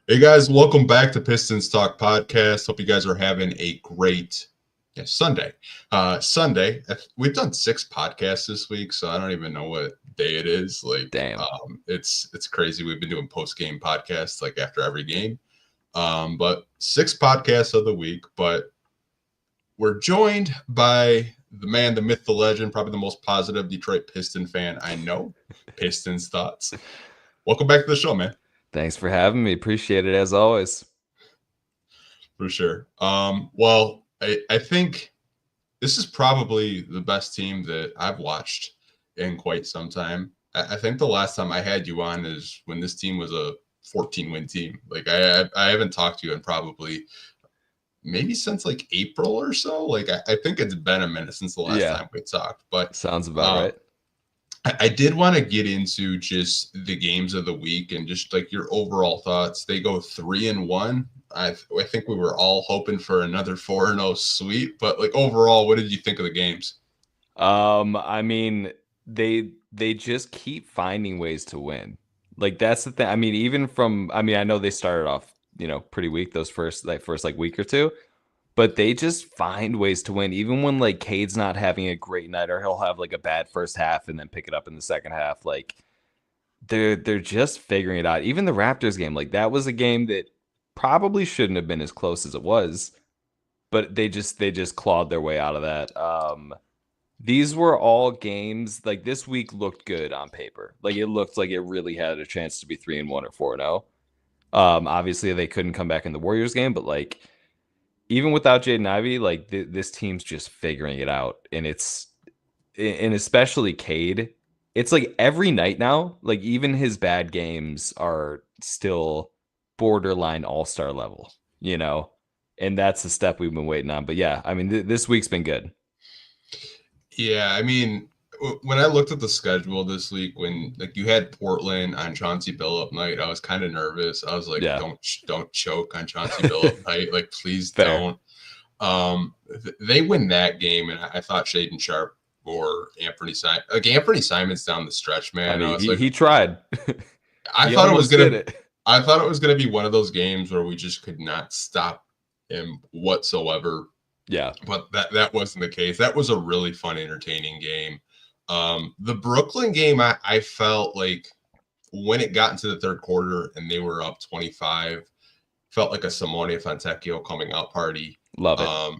Hey guys, welcome back to Pistons Talk Podcast. Hope you guys are having a great Sunday. Sunday, we've done 6 podcasts this week, so I don't even know what day it is. Damn. It's crazy. We've been doing post game podcasts like after every game. But 6 podcasts of the week. But we're joined by the man, the myth, the legend, probably the most positive Detroit Piston fan I know. Pistons Thoughts. Welcome back to the show, man. Thanks for having me. Appreciate it as always. For sure. I think this is probably the best team that I've watched in quite some time. I think the last time I had you on is when this team was a 14-win team. Like I haven't talked to you in probably maybe since like April or so. Like I think it's been a minute since the last time we talked. But Sounds about right. I did want to get into just the games of the week and just like your overall thoughts. They go 3-1. I think we were all hoping for another 4-0 sweep, but like overall, what did you think of the games? I mean, they just keep finding ways to win. Like that's the thing. I mean, I know they started off, pretty weak those first week or two, but they just find ways to win. Even when like Cade's not having a great night or he'll have like a bad first half and then pick it up in the second half. Like they're just figuring it out. Even the Raptors game, like that was a game that probably shouldn't have been as close as it was, but they just clawed their way out of that. These were all games like this week looked good on paper. Like it looked like it really had a chance to be 3-1 or 4-0. Obviously they couldn't come back in the Warriors game, but like even without Jaden Ivey, like this team's just figuring it out, and especially Cade. It's like every night now, like even his bad games are still borderline all-star level, and that's the step we've been waiting on. But yeah, I mean, this week's been good. Yeah, I mean, when I looked at the schedule this week, when like you had Portland on Chauncey Billups night, I was kind of nervous. I was like, Yeah. don't choke on Chauncey Billups night, like please Fair. don't. They win that game, and I thought Shaden Sharp or Anthony Simon's down the stretch, man. I mean, I was like, he tried. I He thought it was almost gonna. did it. I thought it was gonna be one of those games where we just could not stop him whatsoever. Yeah. But that wasn't the case. That was a really fun, entertaining game. The Brooklyn game, I felt like when it got into the third quarter and they were up 25, felt like a Simone Fontecchio coming out party. Love it.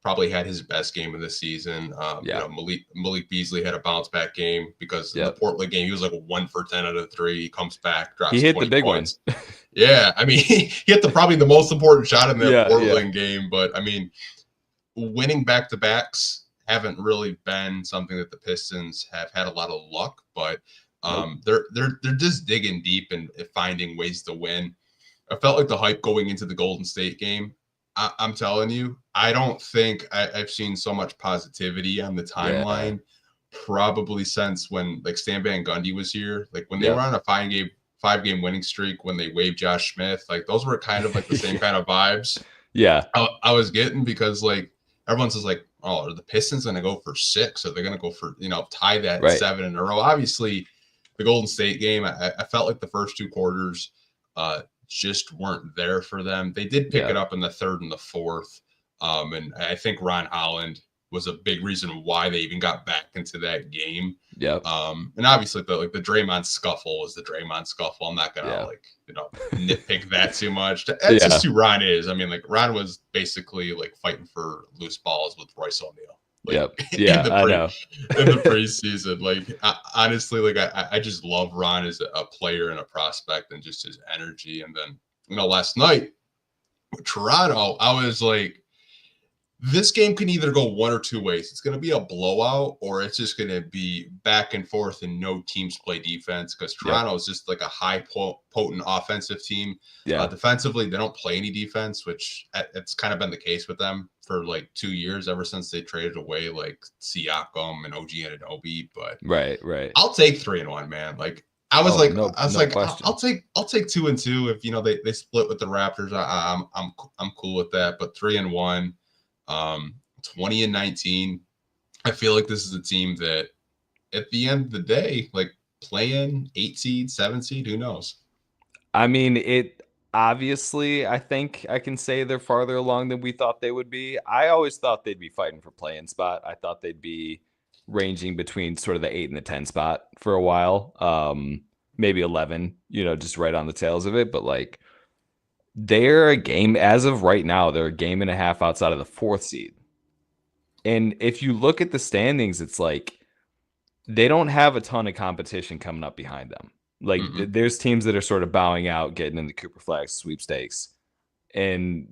Probably had his best game of the season. Yeah. Malik Beasley had a bounce back game because in the Portland game, he was like 1 for 10 out of 3. He comes back, drops He hit 20 the big points. one. Yeah. I mean, he hit probably the most important shot in that Portland game. But I mean, winning back-to-backs haven't really been something that the Pistons have had a lot of luck, but they're just digging deep and finding ways to win. I felt like the hype going into the Golden State game. I'm telling you, I don't think I've seen so much positivity on the timeline probably since when like Stan Van Gundy was here. Like when they were on a 5-game winning streak, when they waived Josh Smith, like those were kind of like the same kind of vibes. Yeah, I was getting because like everyone says like, oh, are the Pistons going to go for 6? Or they're going to go for, tie that 7 in a row? Obviously, the Golden State game, I felt like the first 2 quarters just weren't there for them. They did pick it up in the third and the fourth. And I think Ron Holland was a big reason why they even got back into that game. Yeah. And obviously the Draymond scuffle was the Draymond scuffle. I'm not gonna nitpick that too much. That's just who Ron is. I mean, like Ron was basically like fighting for loose balls with Royce O'Neal. I know. In the preseason, like honestly, like I just love Ron as a player and a prospect and just his energy. And then last night with Toronto, I was like, this game can either go one or two ways. It's going to be a blowout, or it's just going to be back and forth and no teams play defense because Toronto is just like a high potent offensive team. Defensively, they don't play any defense, which it's kind of been the case with them for like 2 years, ever since they traded away like Siakam and OG Anunoby. But right. I'll take 3-1, man. Like I was I'll take 2-2 if they split with the Raptors. I'm cool with that. But 3-1. 20-19. I feel like this is a team that at the end of the day, like playing 8 seed, 7 seed, who knows? I mean, obviously, I think I can say they're farther along than we thought they would be. I always thought they'd be fighting for play-in spot. I thought they'd be ranging between sort of the 8 and the 10 spot for a while. Maybe 11, just right on the tails of it. But like, they're a game as of right now. They're a game and a half outside of the 4th seed. And if you look at the standings, it's like they don't have a ton of competition coming up behind them. Like there's teams that are sort of bowing out, getting in the Cooper Flag sweepstakes. And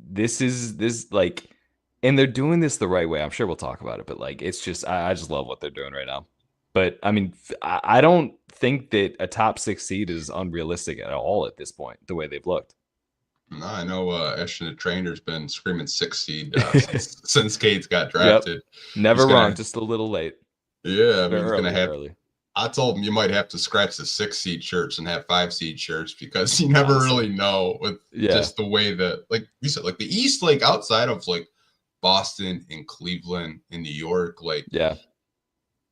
and they're doing this the right way. I'm sure we'll talk about it, but like, it's just, I just love what they're doing right now. But I mean, I don't think that a top 6 seed is unrealistic at all at this point, the way they've looked. No, I know Ashton the trainer's been screaming 6 seed since Cade's got drafted. Yep. Never wrong, just a little late. Yeah, I mean, he's going to have early. I told him you might have to scratch the 6 seed shirts and have 5 seed shirts because you never really know with just the way that, like you said, like the East, like outside of like Boston and Cleveland and New York, like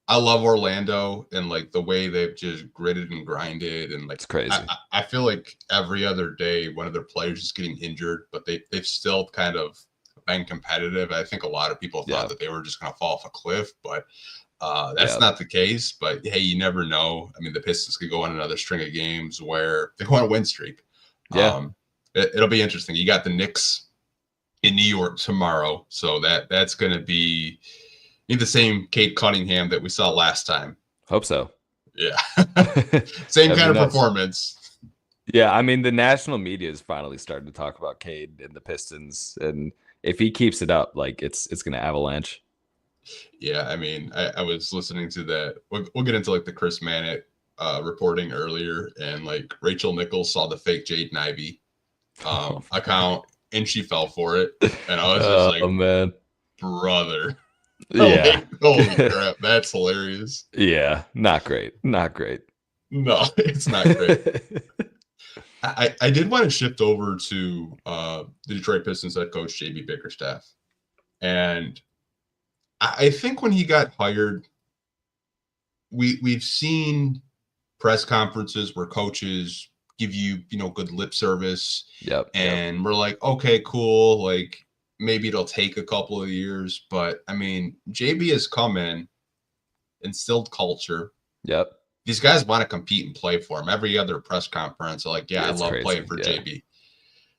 I love Orlando and like the way they've just gritted and grinded and like it's crazy. I feel like every other day one of their players is getting injured, but they've still kind of been competitive. I think a lot of people thought that they were just going to fall off a cliff, but that's not the case, but hey, you never know. I mean, the Pistons could go on another string of games where they go on a win streak. It'll be interesting. You got the Knicks in New York tomorrow, so that's going to be the same Cade Cunningham that we saw last time. Hope so. Yeah, same kind of performance. Yeah, I mean, the national media is finally starting to talk about Cade and the Pistons, and if he keeps it up, like it's going to avalanche. Yeah, I mean, I was listening to that. We'll get into like the Chris Mannett reporting earlier, and like Rachel Nichols saw the fake Jaden Ivey account, and she fell for it, and I was just like, "Oh man, brother." Yeah. Like, holy crap, that's hilarious. Yeah, not great. Not great. No, it's not great. I did want to shift over to the Detroit Pistons head coach JB Bickerstaff, and I think when he got hired, we've seen press conferences where coaches give you good lip service. And we're like, okay, cool. Like maybe it'll take a couple of years, but I mean, JB has come in, instilled culture. These guys want to compete and play for him. Every other press conference, they're like, I love playing for JB.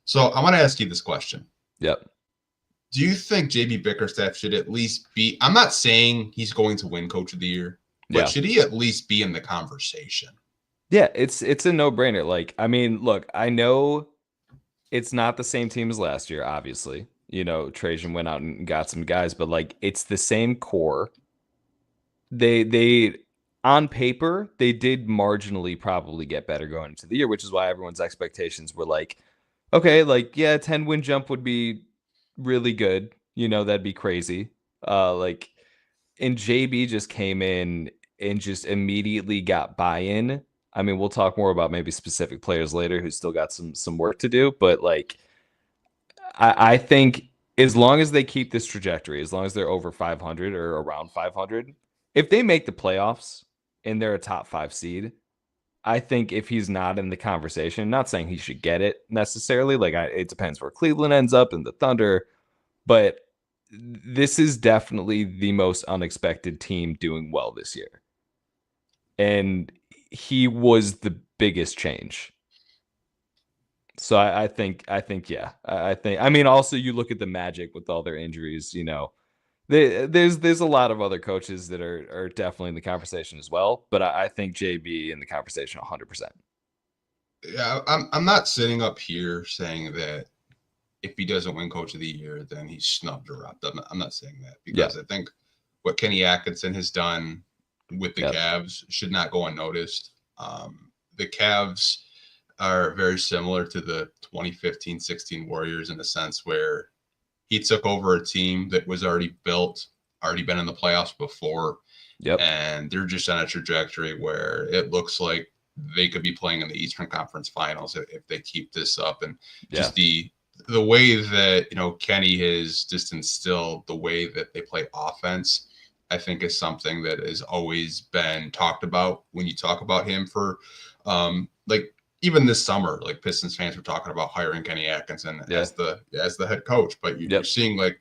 So I want to ask you this question. Do you think JB Bickerstaff should at least be, I'm not saying he's going to win Coach of the Year, but should he at least be in the conversation? Yeah, it's a no-brainer. Like, I mean, look, I know it's not the same team as last year, obviously. Trajan went out and got some guys, but like it's the same core. They on paper, they did marginally probably get better going into the year, which is why everyone's expectations were like, okay, like 10-win jump would be really good. That'd be crazy. And JB just came in and just immediately got buy-in. I mean, we'll talk more about maybe specific players later who still got some work to do, but like I think as long as they keep this trajectory, as long as they're over 500 or around 500, if they make the playoffs and they're a top 5 seed, I think if he's not in the conversation, not saying he should get it necessarily, it depends where Cleveland ends up and the Thunder, but this is definitely the most unexpected team doing well this year. And he was the biggest change. So I think, I mean, also you look at the Magic with all their injuries, there's a lot of other coaches that are definitely in the conversation as well, but I think JB in the conversation 100%. Yeah, I'm not sitting up here saying that if he doesn't win Coach of the Year, then he's snubbed or robbed. I'm not saying that because I think what Kenny Atkinson has done with the Cavs should not go unnoticed. The Cavs are very similar to the 2015-16 Warriors in the sense where he took over a team that was already built, already been in the playoffs before. And they're just on a trajectory where it looks like they could be playing in the Eastern Conference Finals if they keep this up. And just the way that, Kenny has just instilled the way that they play offense, I think is something that has always been talked about when you talk about him for even this summer, like Pistons fans were talking about hiring Kenny Atkinson as the head coach, but you're seeing like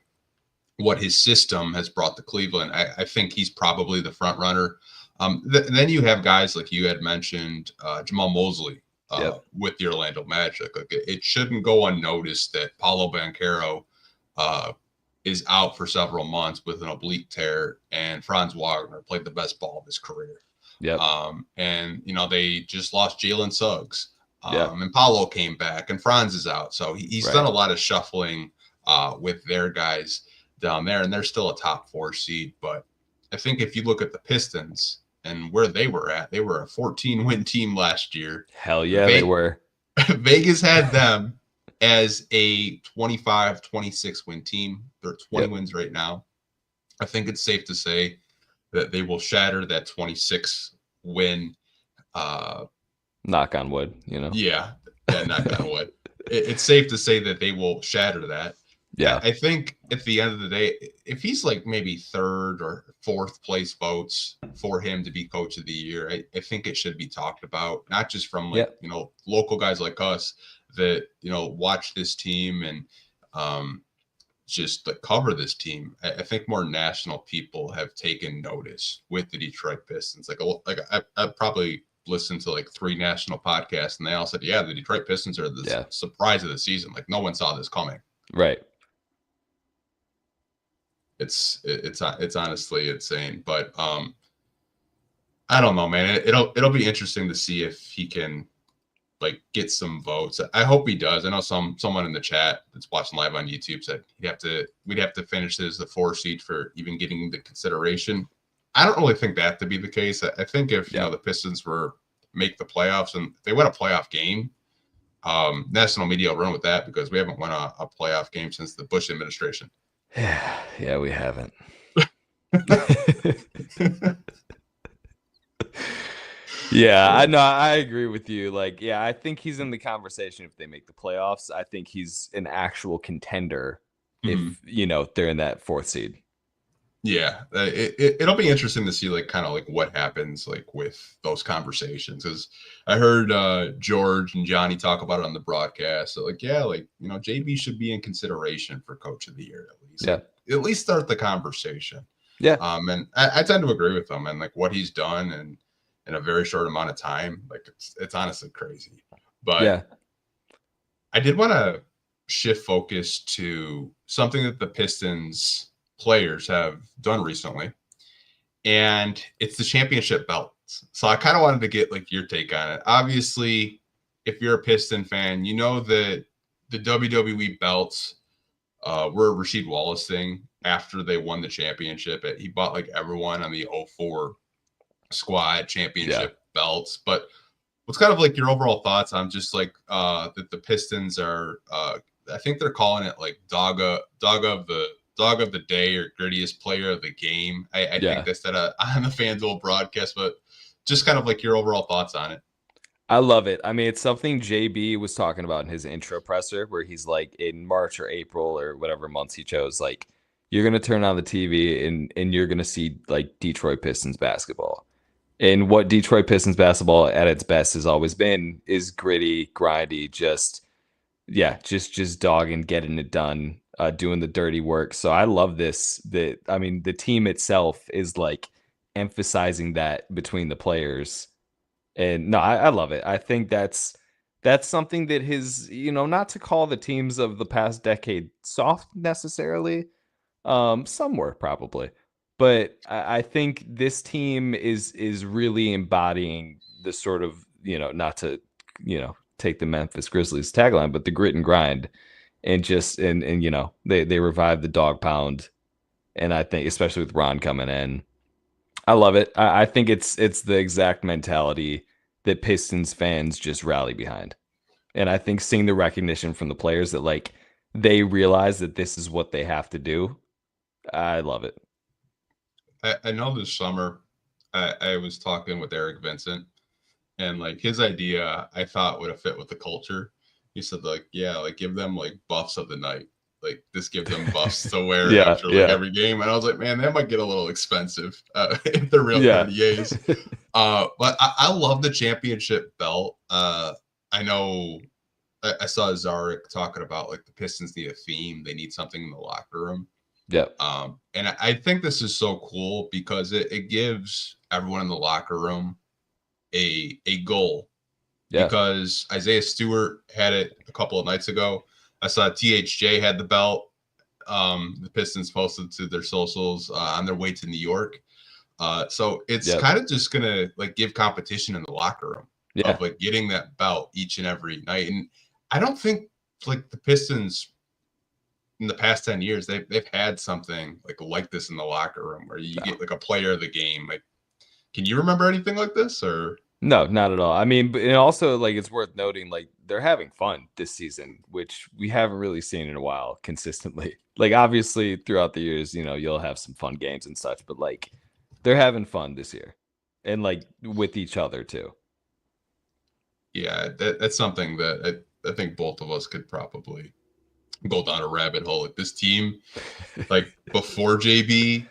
what his system has brought to Cleveland. I think he's probably the front runner. Then you have guys like you had mentioned, Jamal Mosley with the Orlando Magic. Like it shouldn't go unnoticed that Paolo Banchero is out for several months with an oblique tear, and Franz Wagner played the best ball of his career. And they just lost Jalen Suggs. And Paolo came back, and Franz is out. So he's done a lot of shuffling with their guys down there, and they're still a top 4 seed. But I think if you look at the Pistons and where they were at, they were a 14-win team last year. Hell yeah, they were. Vegas had them as a 25-26 win team. They're 20 wins right now. I think it's safe to say that they will shatter that 26 win. Knock on wood, Yeah, knock on wood. It's safe to say that they will shatter that. Yeah, I think at the end of the day, if he's like maybe 3rd or 4th place votes for him to be coach of the year, I think it should be talked about, not just from local guys like us that watch this team and just cover this team. I think more national people have taken notice with the Detroit Pistons. I probably listened to like 3 national podcasts, and they all said, the Detroit Pistons are the surprise of the season. Like no one saw this coming. Right. It's honestly insane, but I don't know, man. It'll be interesting to see if he can get some votes. I hope he does. I know someone in the chat that's watching live on YouTube said we'd have to finish as the 4 seed for even getting the consideration. I don't really think that to be the case. I think if the Pistons make the playoffs and they win a playoff game, national media will run with that because we haven't won a playoff game since the Bush administration. Yeah, we haven't. I know. I agree with you. I think he's in the conversation if they make the playoffs. I think he's an actual contender if they're in that 4th seed. Yeah, it'll be interesting to see what happens with those conversations. Because I heard George and Johnny talk about it on the broadcast. So JB should be in consideration for Coach of the Year at least. At least start the conversation. Yeah. And I tend to agree with him and what he's done and in a very short amount of time. It's honestly crazy. But I did want to shift focus to something that the Pistons players have done recently, and it's the championship belts. So I kind of wanted to get your take on it. Obviously, if you're a Piston fan, you know that the WWE belts were a Rasheed Wallace thing after they won the championship. He bought everyone on the 04 squad championship belts. But what's kind of your overall thoughts on just that the Pistons are I think they're calling it dog of the day or grittiest player of the game. I think they said on the FanDuel broadcast, but just kind of your overall thoughts on it. I love it. I mean, it's something JB was talking about in his intro presser where he's in March or April or whatever months he chose, you're going to turn on the TV and you're going to see Detroit Pistons basketball. And what Detroit Pistons basketball at its best has always been is gritty, grindy, just dogging, getting it done. Doing the dirty work. So I love this. The team itself is emphasizing that between the players. And no, I love it. I think that's something that his, not to call the teams of the past decade soft necessarily. Some were probably, but I think this team is really embodying the sort of, not to, take the Memphis Grizzlies tagline, but the grit and grind. And just they revived the dog pound, and I think especially with Ron coming in, I love it. I think it's the exact mentality that Pistons fans just rally behind, and I think seeing the recognition from the players that they realize that this is what they have to do. I love it. I know this summer I was talking with Eric Vincent, and his idea I thought would have fit with the culture. He said, give them buffs of the night. Just give them buffs to wear after every game. And I was like, man, that might get a little expensive if they're real NDAs. But I love the championship belt. I I know I saw Zarek talking about like the Pistons need a theme. They need something in the locker room. Yeah. And I think this is so cool because it gives everyone in the locker room a goal. Yeah. Because Isaiah Stewart had it a couple of nights ago. I saw THJ had the belt. The Pistons posted to their socials on their way to New York. So it's kind of just gonna like give competition in the locker room of like getting that belt each and every night. And I don't think like the Pistons in the past 10 years they've had something like this in the locker room where you get like a player of the game. Like, can you remember anything like this? Or no, not at all. I mean, but and also like it's worth noting like they're having fun this season, which we haven't really seen in a while consistently. Like obviously throughout the years, you know, you'll have some fun games and such, but like they're having fun this year and like with each other too. Yeah, that's something that I think both of us could probably go down a rabbit hole. Like this team, like before JB,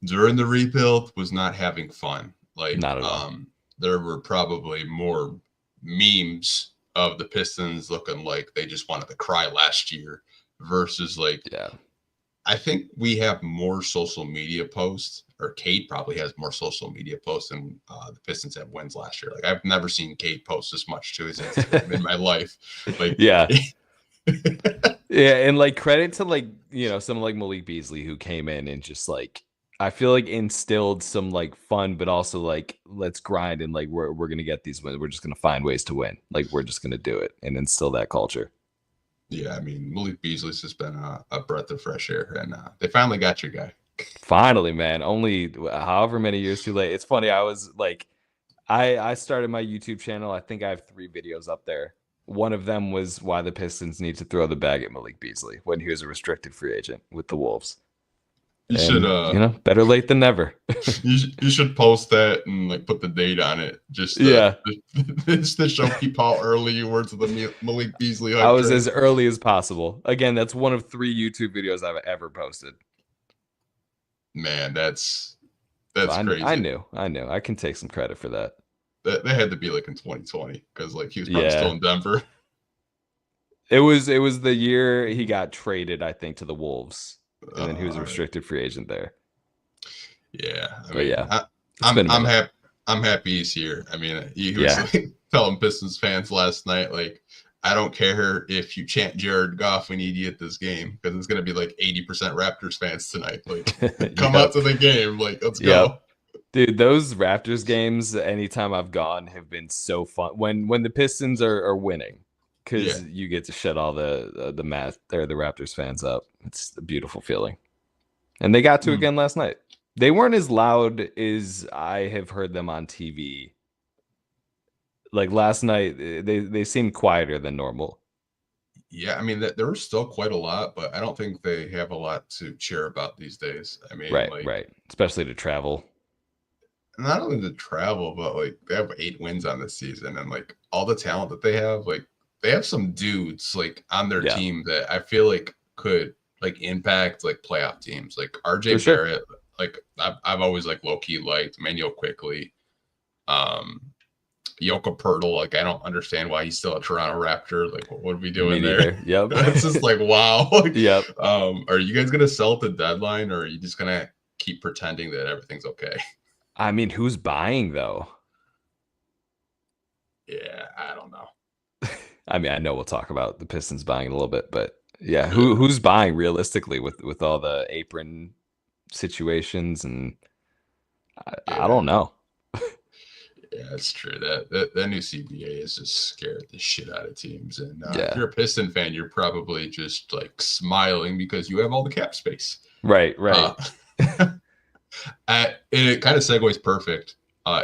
during the rebuild, was not having fun. Like not at all. There were probably more memes of the Pistons looking like they just wanted to cry last year versus like, I think we have more social media posts, or Kate probably has more social media posts than the Pistons had wins last year. Like I've never seen Kate post this much to his Instagram in my life. Like, yeah. Yeah, and like credit to like, you know, someone like Malik Beasley who came in and just like I feel like instilled some like fun, but also like let's grind and like we're gonna get these wins. We're just gonna find ways to win. Like we're just gonna do it and instill that culture. Yeah, I mean Malik Beasley's just been a breath of fresh air, and they finally got your guy. Finally, man. Only however many years too late. It's funny. I was like, I started my YouTube channel. I think I have 3 videos up there. One of them was why the Pistons need to throw the bag at Malik Beasley when he was a restricted free agent with the Wolves. You should, you know, better late than never. you should post that and like put the date on it. Just to show people how early you were to the Malik Beasley. I was as early as possible. Again, that's one of 3 YouTube videos I've ever posted. Man, that's crazy. I knew. I can take some credit for that. That had to be like in 2020 because like he was probably still in Denver. It was the year he got traded, I think, to the Wolves, and then he was a restricted free agent there. Yeah, I'm happy he's here. I mean, he was like, telling Pistons fans last night, like, I don't care if you chant Jared Goff, we need you at this game because it's gonna be like 80% Raptors fans tonight. Like, come out to the game, like, let's go. Dude, those Raptors games, anytime I've gone, have been so fun. When the Pistons are winning, because you get to shut all the Raptors fans up. It's a beautiful feeling, and they got to again last night. They weren't as loud as I have heard them on TV. Like last night, they seemed quieter than normal. Yeah, I mean, there was still quite a lot, but I don't think they have a lot to cheer about these days. I mean, right, especially to travel. Not only to travel, but like they have 8 wins on this season, and like all the talent that they have, like they have some dudes like on their team that I feel like could like impact like playoff teams, like RJ Barrett. Like I've always like low key liked Manuel Quickly, Yoka Pirtle. Like I don't understand why he's still a Toronto Raptor. Like what are we doing there? Yep, it's just like wow. Yep. Are you guys gonna sell at the deadline, or are you just gonna keep pretending that everything's okay? I mean, who's buying though? Yeah, I don't know. I mean, I know we'll talk about the Pistons buying in a little bit, but yeah, who's buying realistically with all the apron situations and I don't know. Yeah, it's true. That new CBA has just scared the shit out of teams. And if you're a Piston fan, you're probably just like smiling because you have all the cap space. Right. And it kind of segues perfect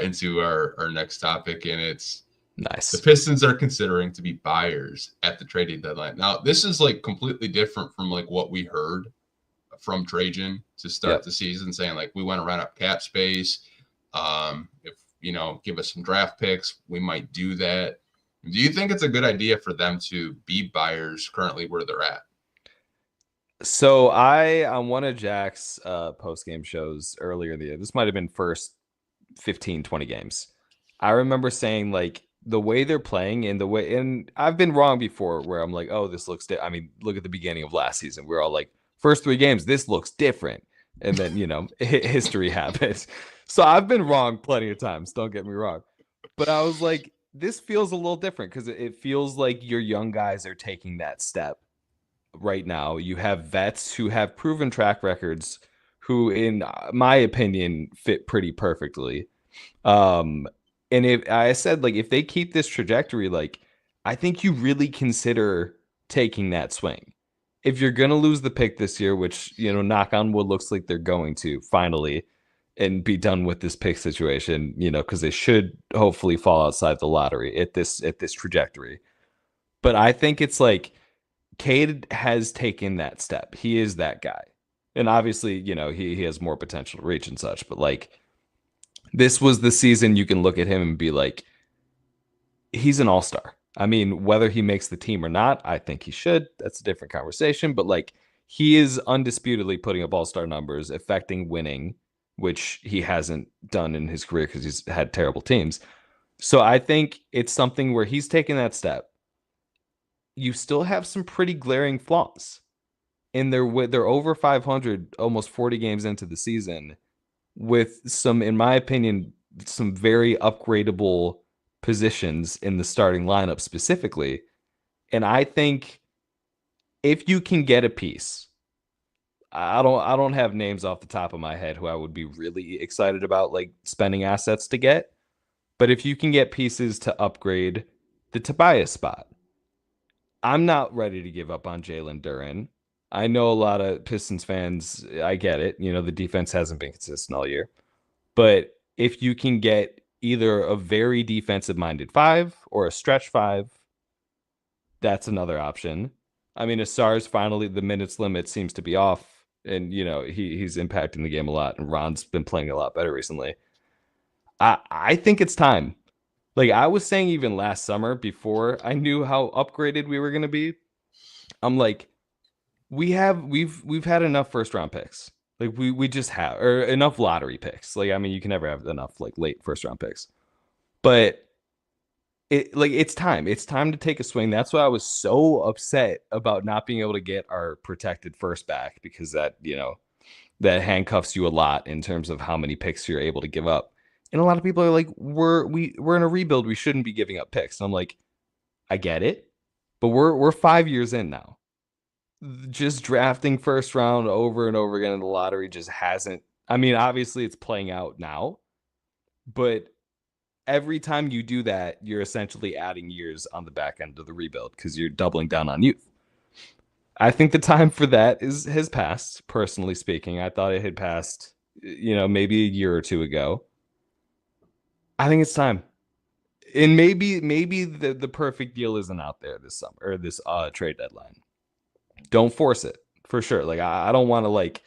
into our next topic, and it's nice. The Pistons are considering to be buyers at the trading deadline. Now, this is like completely different from like what we heard from Trajan to start the season, saying like we want to run up cap space. If give us some draft picks, we might do that. Do you think it's a good idea for them to be buyers currently where they're at? So on one of Jack's post-game shows earlier in the year, this might have been first 15, 20 games. I remember saying like the way they're playing and the way, and I've been wrong before where I'm like, oh, this looks, I mean, look at the beginning of last season. We're all like, first 3 games, this looks different. And then, history happens. So I've been wrong plenty of times. Don't get me wrong. But I was like, this feels a little different because it feels like your young guys are taking that step right now. You have vets who have proven track records who, in my opinion, fit pretty perfectly. And if I said, like, if they keep this trajectory, like, I think you really consider taking that swing. If you're going to lose the pick this year, which, knock on wood, looks like they're going to finally and be done with this pick situation, because they should hopefully fall outside the lottery at this trajectory. But I think it's like Cade has taken that step. He is that guy. And obviously, he has more potential to reach and such, but like, this was the season you can look at him and be like, he's an all-star. I mean, whether he makes the team or not, I think he should. That's a different conversation. But like, he is undisputedly putting up all-star numbers, affecting winning, which he hasn't done in his career because he's had terrible teams. So I think it's something where he's taken that step. You still have some pretty glaring flaws. And they're over 500, almost 40 games into the season, with some, in my opinion, some very upgradable positions in the starting lineup specifically. And I think if you can get a piece, I don't have names off the top of my head who I would be really excited about like spending assets to get. But if you can get pieces to upgrade the Tobias spot, I'm not ready to give up on Jalen Duren. I know a lot of Pistons fans, I get it. The defense hasn't been consistent all year. But if you can get either a very defensive-minded 5 or a stretch 5, that's another option. I mean, Asar's finally, the minutes limit seems to be off. And, he's impacting the game a lot. And Ron's been playing a lot better recently. I think it's time. Like I was saying even last summer before I knew how upgraded we were going to be, I'm like, we've had enough first round picks. Like we just have, or enough lottery picks. Like, I mean, you can never have enough like late first round picks, but it's time. It's time to take a swing. That's why I was so upset about not being able to get our protected first back, because that, that handcuffs you a lot in terms of how many picks you're able to give up. And a lot of people are like, we're in a rebuild. We shouldn't be giving up picks. And I'm like, I get it, but we're 5 years in now. Just drafting first round over and over again in the lottery just hasn't. I mean, obviously it's playing out now, but every time you do that, you're essentially adding years on the back end of the rebuild because you're doubling down on youth. I think the time for that has passed, personally speaking. I thought it had passed, maybe a year or two ago. I think it's time. And maybe the perfect deal isn't out there this summer or this trade deadline. Don't force it, for sure. Like, I don't want to, like,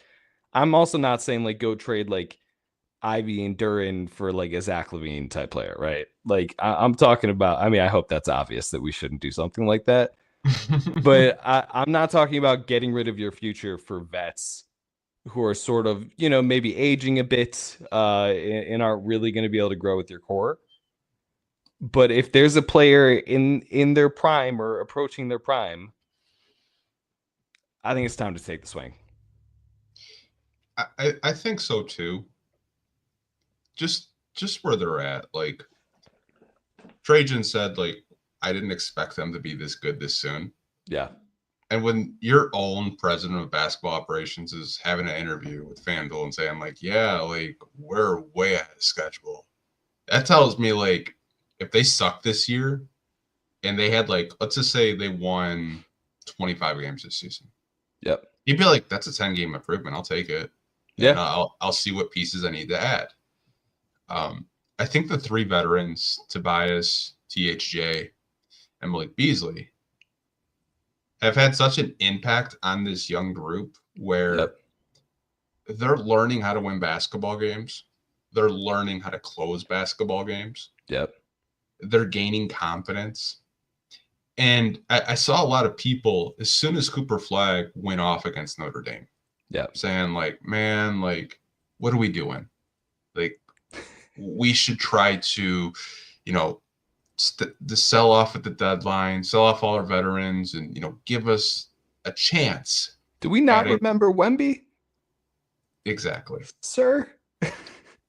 I'm also not saying, like, go trade, like, Ivy and Duren for, like, a Zach LaVine type player, right? Like, I'm talking about, I mean, I hope that's obvious that we shouldn't do something like that. But I'm not talking about getting rid of your future for vets who are sort of, maybe aging a bit and aren't really going to be able to grow with your core. But if there's a player in their prime or approaching their prime, I think it's time to take the swing. I think so too. Just where they're at. Like Trajan said, like, I didn't expect them to be this good this soon. Yeah. And when your own president of basketball operations is having an interview with FanDuel and saying, like, yeah, like, we're way ahead of schedule, that tells me, like, if they suck this year and they had, like, let's just say they won 25 games this season. Yep. You'd be like, that's a 10-game improvement. I'll take it. Yeah. And I'll see what pieces I need to add. I think the 3 veterans, Tobias, THJ, and Malik Beasley, have had such an impact on this young group where they're learning how to win basketball games. They're learning how to close basketball games. Yep. They're gaining confidence. And I saw a lot of people, as soon as Cooper Flagg went off against Notre Dame, saying, like, man, like, what are we doing? Like, we should try to, to sell off at the deadline, sell off all our veterans, and give us a chance. Do we not remember Wemby? Exactly, sir.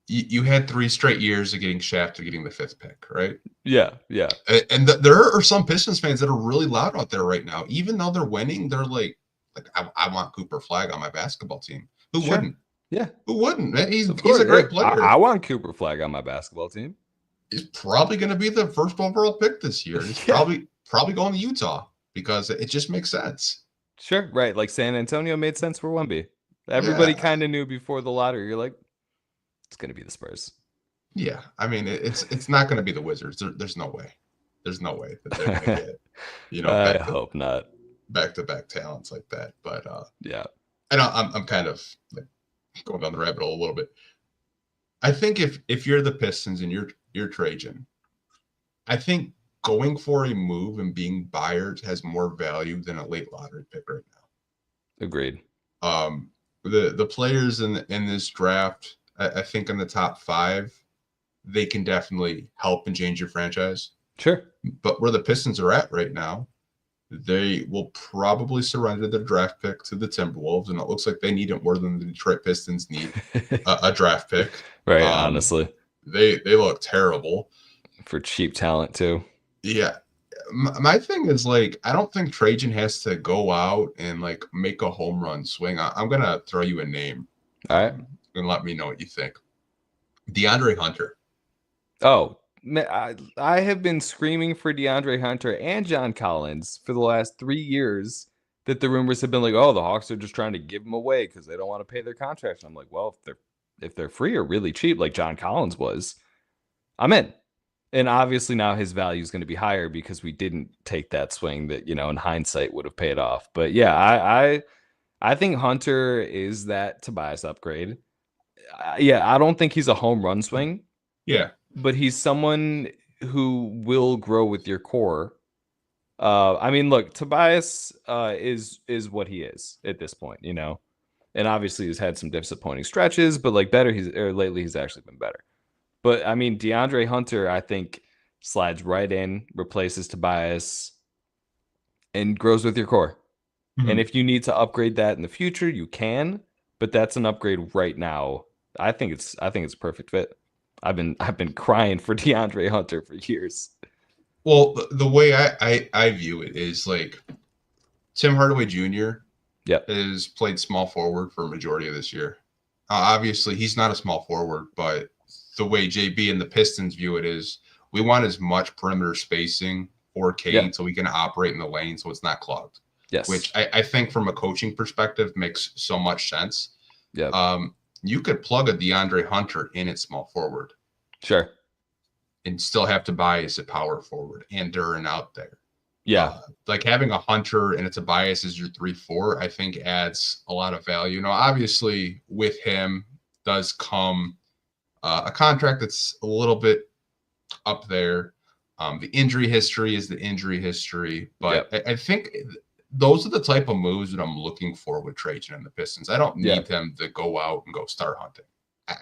You had 3 straight years of getting shafted, getting the 5th pick, right? Yeah. And there are some Pistons fans that are really loud out there right now. Even though they're winning, they're like I want Cooper Flagg on my basketball team. Who wouldn't? Yeah. Who wouldn't? He's a great player. I want Cooper Flagg on my basketball team. He's probably going to be the first overall pick this year. He's probably going to Utah because it just makes sense. Sure, right. Like San Antonio made sense for Wemby. Everybody kind of knew before the lottery. You're like, it's going to be the Spurs. Yeah, I mean, it's not going to be the Wizards. There's no way. There's no way that they're going to get, I hope not. Back-to-back talents like that. But yeah, and I'm kind of like going down the rabbit hole a little bit. I think if you're the Pistons and you're Trajan, I think going for a move and being buyers has more value than a late lottery pick right now. Agreed. The players in this draft, I think in the top 5, they can definitely help and change your franchise. Sure. But where the Pistons are at right now, they will probably surrender their draft pick to the Timberwolves, and it looks like they need it more than the Detroit Pistons need a draft pick. Right, honestly. They look terrible. For cheap talent, too. Yeah. My thing is, like, I don't think Trajan has to go out and, like, make a home run swing. I'm going to throw you a name. All right. And let me know what you think. DeAndre Hunter. Oh, I have been screaming for DeAndre Hunter and John Collins for the last 3 years that the rumors have been like, oh, the Hawks are just trying to give them away because they don't want to pay their contracts. And I'm like, well, if they're free or really cheap, like John Collins was, I'm in. And obviously now his value is going to be higher because we didn't take that swing that, in hindsight would have paid off. But yeah, I think Hunter is that Tobias upgrade. I don't think he's a home run swing. Yeah. But he's someone who will grow with your core. I mean, look, Tobias is what he is at this point, and obviously he's had some disappointing stretches, but like lately he's actually been better. But I mean, DeAndre Hunter, I think, slides right in, replaces Tobias, and grows with your core. Mm-hmm. And if you need to upgrade that in the future, you can. But that's an upgrade right now. I think it's a perfect fit. I've been crying for DeAndre Hunter for years. Well, the way I view it is like Tim Hardaway Jr. has played small forward for a majority of this year. Obviously, he's not a small forward, but the way JB and the Pistons view it is we want as much perimeter spacing for Cade so we can operate in the lane so it's not clogged. Yes. Which I think from a coaching perspective makes so much sense. Yeah. You could plug a DeAndre Hunter in at small forward. Sure. And still have Tobias at power forward and Duren out there. Yeah. Like having a Hunter and a Tobias as your 3-4, I think adds a lot of value. Obviously with him does come a contract that's a little bit up there. The injury history is the injury history. But I think those are the type of moves that I'm looking for with Trajan and the Pistons. I don't need them to go out and go star hunting.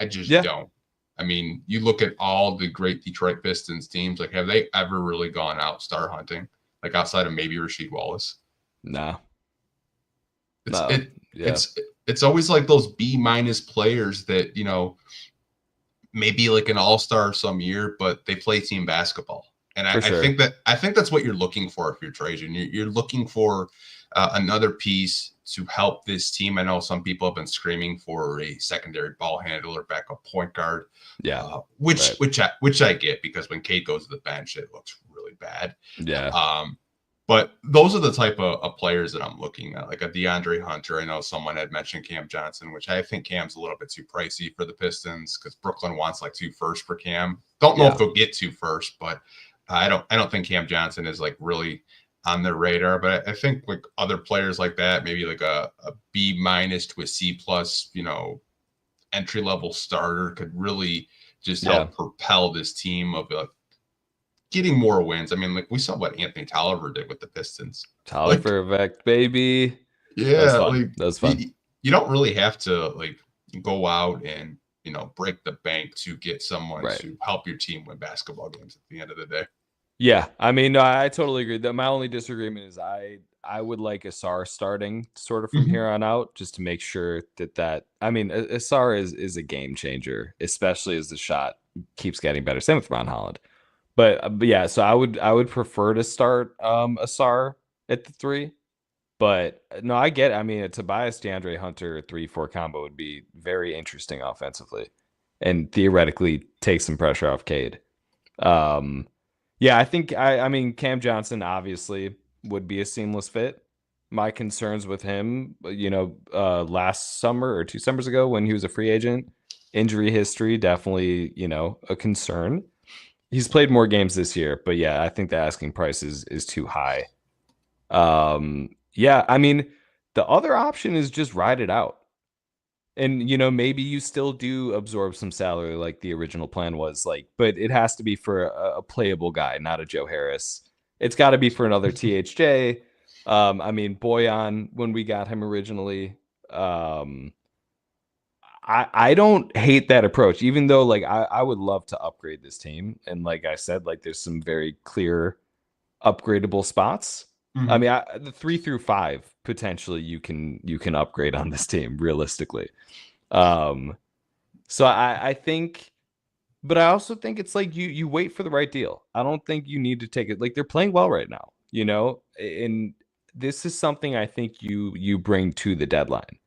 I just don't. I mean, you look at all the great Detroit Pistons teams, like have they ever really gone out star hunting? Like outside of maybe Rasheed Wallace? No. It's always like those B- players that, maybe like an all-star some year, but they play team basketball. And I think that's what you're looking for if you're Trajan. You're looking for another piece to help this team. I know some people have been screaming for a secondary ball handler, backup point guard. Yeah, which I get because when Cade goes to the bench, it looks really bad. Yeah. But those are the type of players that I'm looking at, like a DeAndre Hunter. I know someone had mentioned Cam Johnson, which I think Cam's a little bit too pricey for the Pistons because Brooklyn wants like 2 firsts for Cam. Don't know if they'll get 2 firsts, but I don't think Cam Johnson is like really on their radar. But I think like other players like that, maybe like a B- to a C+, entry level starter could really just help propel this team of getting more wins. I mean, like we saw what Anthony Tolliver did with the Pistons. Tolliver, baby. Yeah, that's fun. You don't really have to like go out and break the bank to get someone to help your team win basketball games at the end of the day. Yeah, I mean, no, I totally agree. My only disagreement is I would like Asar starting sort of from Mhm. here on out, just to make sure that I mean, Asar is a game changer, especially as the shot keeps getting better. Same with Ron Holland. But yeah, so I would prefer to start Asar at the 3. But no, I get it. I mean, a Tobias DeAndre Hunter 3-4 combo would be very interesting offensively and theoretically take some pressure off Cade. Um, yeah, I think I mean Cam Johnson obviously would be a seamless fit. My concerns with him, last summer or 2 summers ago when he was a free agent, injury history definitely, a concern. He's played more games this year, but yeah, I think the asking price is too high. Yeah, I mean, the other option is just ride it out. And maybe you still do absorb some salary like the original plan was, like, but it has to be for a playable guy, not a Joe Harris. It's got to be for another THJ. I mean, Boyan, when we got him originally, um, I don't hate that approach, even though like I would love to upgrade this team. And like I said, like there's some very clear upgradable spots. I Mhm. mean, the 3 through 5 potentially you can upgrade on this team realistically. Um, so I think, but I also think it's like you wait for the right deal. I don't think you need to take it. Like they're playing well right now, and this is something I think you bring to the deadline.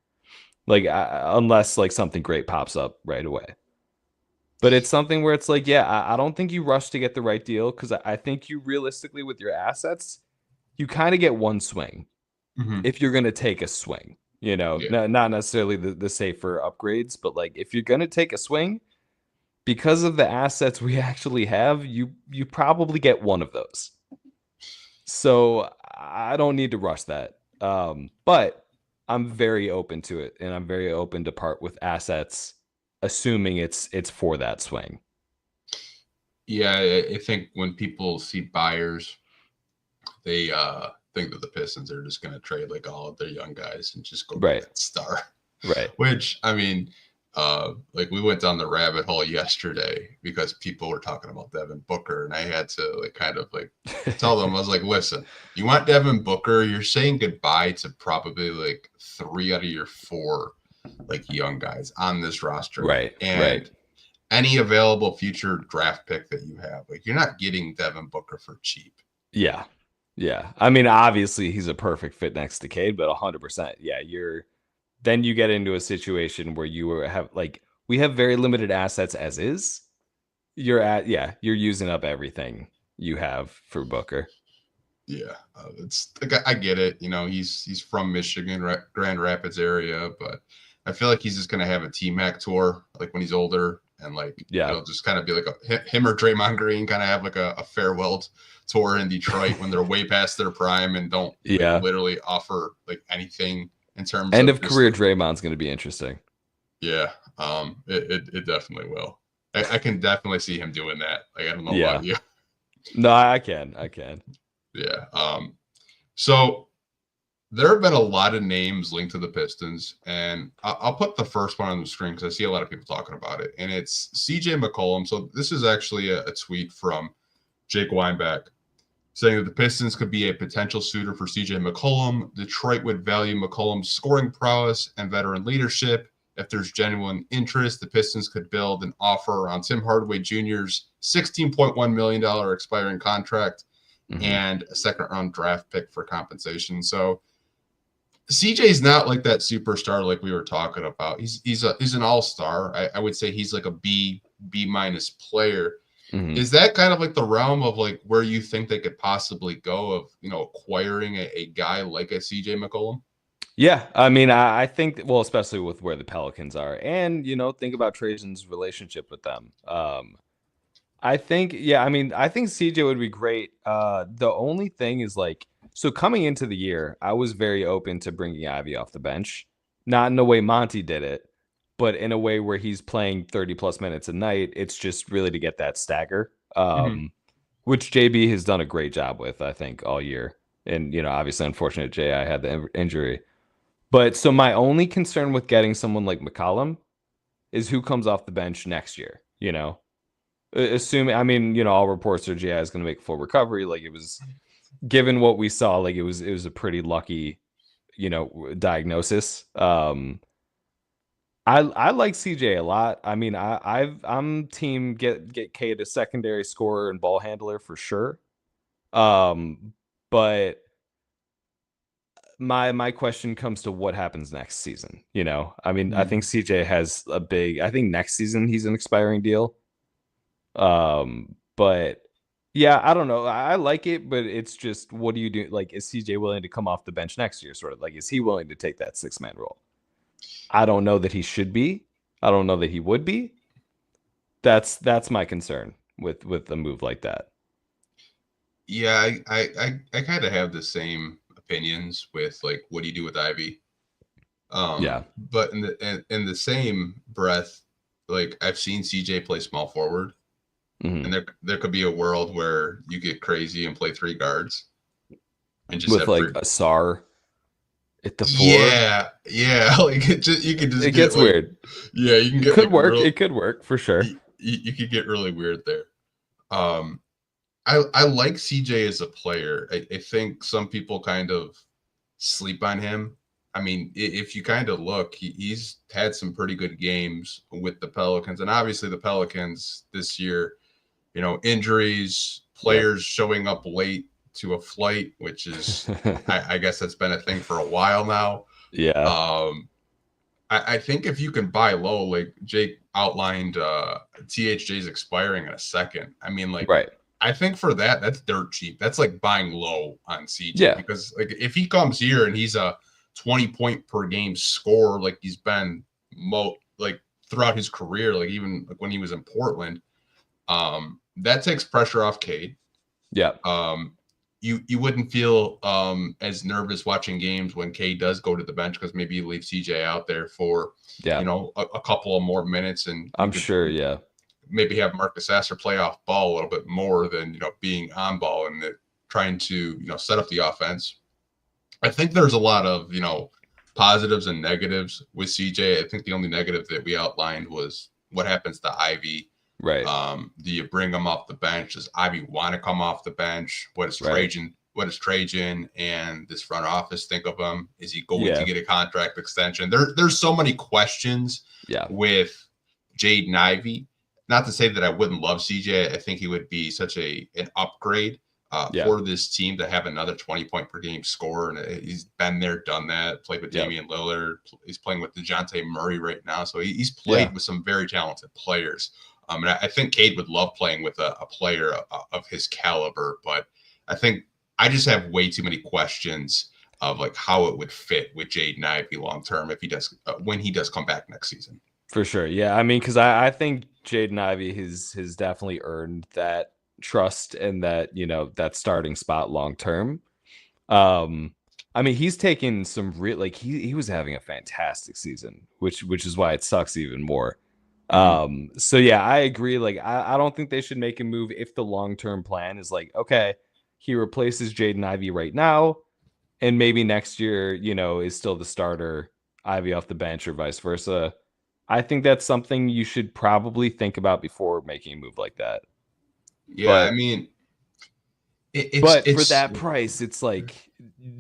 Like unless like something great pops up right away. But it's something where it's like, yeah, I don't think you rush to get the right deal because I think you realistically with your assets, you kind of get one swing Mhm. if you're going to take a swing. Yeah. Not necessarily the safer upgrades, but like if you're going to take a swing, because of the assets we actually have, you probably get one of those. So I don't need to rush that. But I'm very open to it, and I'm very open to part with assets, assuming it's for that swing. Yeah, I think when people see buyers, they think that the Pistons are just going to trade like all of their young guys and just go get Right. that star. Right. Which I mean, like we went down the rabbit hole yesterday because people were talking about Devin Booker, and I had to like kind of like tell them, I was like, listen, you want Devin Booker, you're saying goodbye to probably like 3 out of your 4 like young guys on this roster, Right. Right. and any available future draft pick that you have, like you're not getting Devin Booker for cheap. Yeah. Yeah. I mean, obviously he's a perfect fit next to Cade, but 100%. Yeah, then you get into a situation where you have like we have very limited assets as is. You're using up everything you have for Booker. Yeah, it's like I get it. He's from Michigan, Grand Rapids area, but I feel like he's just gonna have a T-Mac tour like when he's older, and like Yeah. it'll just kind of be like him or Draymond Green kind of have like a farewell tour in Detroit when they're way past their prime and don't like Yeah. literally offer like anything in terms End of of just career Draymond's going to be interesting. yeah. It definitely will. I can definitely see him doing that. Like I don't know Yeah. about you. No, I can. I can. Yeah. So there have been a lot of names linked to the Pistons, and I'll put the first one on the screen because I see a lot of people talking about it, and it's CJ McCollum. So this is actually a tweet from Jake Weinbach saying that the Pistons could be a potential suitor for CJ McCollum. Detroit would value McCollum's scoring prowess and veteran leadership. If there's genuine interest, the Pistons could build an offer around Tim Hardaway Jr.'s $16.1 million expiring contract Mm-hmm. and a second round draft pick for compensation. So CJ's not like that superstar like we were talking about. He's an all-star. I would say he's like a B minus player. Mm-hmm. Is that kind of like the realm of like where you think they could possibly go of acquiring a guy like a CJ McCollum? Yeah, I mean, I think, well, especially with where the Pelicans are, and think about Trajan's relationship with them. I think, yeah, I mean, I think CJ would be great. The only thing is like, so coming into the year, I was very open to bringing Ivy off the bench, not in the way Monty did it, but in a way where he's playing 30 plus minutes a night. It's just really to get that stagger, Mm-hmm. which JB has done a great job with, I think, all year. And, obviously, unfortunate JI had the injury. But so my only concern with getting someone like McCollum is who comes off the bench next year, assuming, I mean, all reports are J.I. is going to make full recovery. Like, it was, given what we saw, like it was a pretty lucky, diagnosis. I like CJ a lot. I mean, I'm team get Cade a secondary scorer and ball handler for sure. But my question comes to what happens next season. I mean, I think CJ has I think next season he's an expiring deal. But yeah, I don't know. I like it, but it's just, what do you do? Like, is CJ willing to come off the bench next year? Sort of like, is he willing to take that 6-man role? I don't know that he should be. I don't know that he would be. That's my concern with a move like that. Yeah, I kind of have the same opinions with, like, what do you do with Ivy? Yeah. But in the same breath, like, I've seen CJ play small forward, and there could be a world where you get crazy and play 3 guards, and just with have like a SAR at the 4. Yeah, like you could just it gets like, weird. Yeah, you can get, it could work. It could work for sure. You could get really weird there. I like CJ as a player. I think some people kind of sleep on him. I mean, if you kind of look, he's had some pretty good games with the Pelicans, and obviously the Pelicans this year, injuries, players showing up late to a flight, which is, I guess that's been a thing for a while now. Yeah. I think if you can buy low, like Jake outlined, THJ's expiring in a second. I mean, like, right. I think for that's dirt cheap. That's like buying low on CJ, because like if he comes here and he's a 20-point per game scorer, like he's been like throughout his career, like even like when he was in Portland, that takes pressure off Cade. Yeah. You wouldn't feel as nervous watching games when Cade does go to the bench, because maybe you leave CJ out there for a couple of more minutes, and I'm sure maybe have Marcus Sasser play off ball a little bit more than being on ball and trying to set up the offense. I think there's a lot of positives and negatives with CJ. I think the only negative that we outlined was what happens to Ivy. Right. Do you bring him off the bench? Does Ivy want to come off the bench? What does Trajan and this front office think of him? Is he going to get a contract extension? There's so many questions with Jaden Ivey. Not to say that I wouldn't love CJ. I think he would be such an upgrade for this team to have another 20-point per game scorer. And he's been there, done that, played with Damian Lillard. He's playing with DeJounte Murray right now. So he's played with some very talented players. And I think Cade would love playing with a player of his caliber. But I think I just have way too many questions of like how it would fit with Jaden Ivey long term if he does when he does come back next season. For sure. Yeah. I mean, because I think Jaden Ivey has definitely earned that trust and that, that starting spot long term. I mean, he's taken some real, like he was having a fantastic season, which is why it sucks even more. So yeah, I agree. Like, I don't think they should make a move if the long-term plan is like, okay, he replaces Jaden Ivey right now, and maybe next year, is still the starter, Ivey off the bench, or vice versa. I think that's something you should probably think about before making a move like that. Yeah, I mean, but for that price, it's like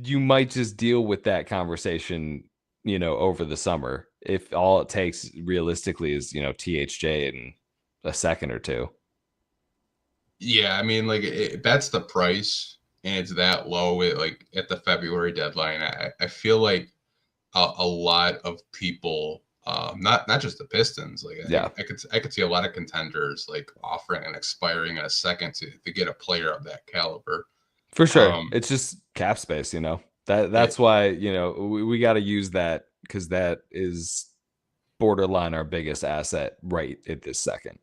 you might just deal with that conversation, over the summer, if all it takes realistically is, THJ in a second or two. Yeah, I mean, like that's the price, and it's that low at the February deadline. I feel like a lot of people, not just the Pistons, like I could see a lot of contenders like offering and expiring in a second to get a player of that caliber. For sure, it's just cap space, That's why we got to use that, because that is borderline our biggest asset right at this second.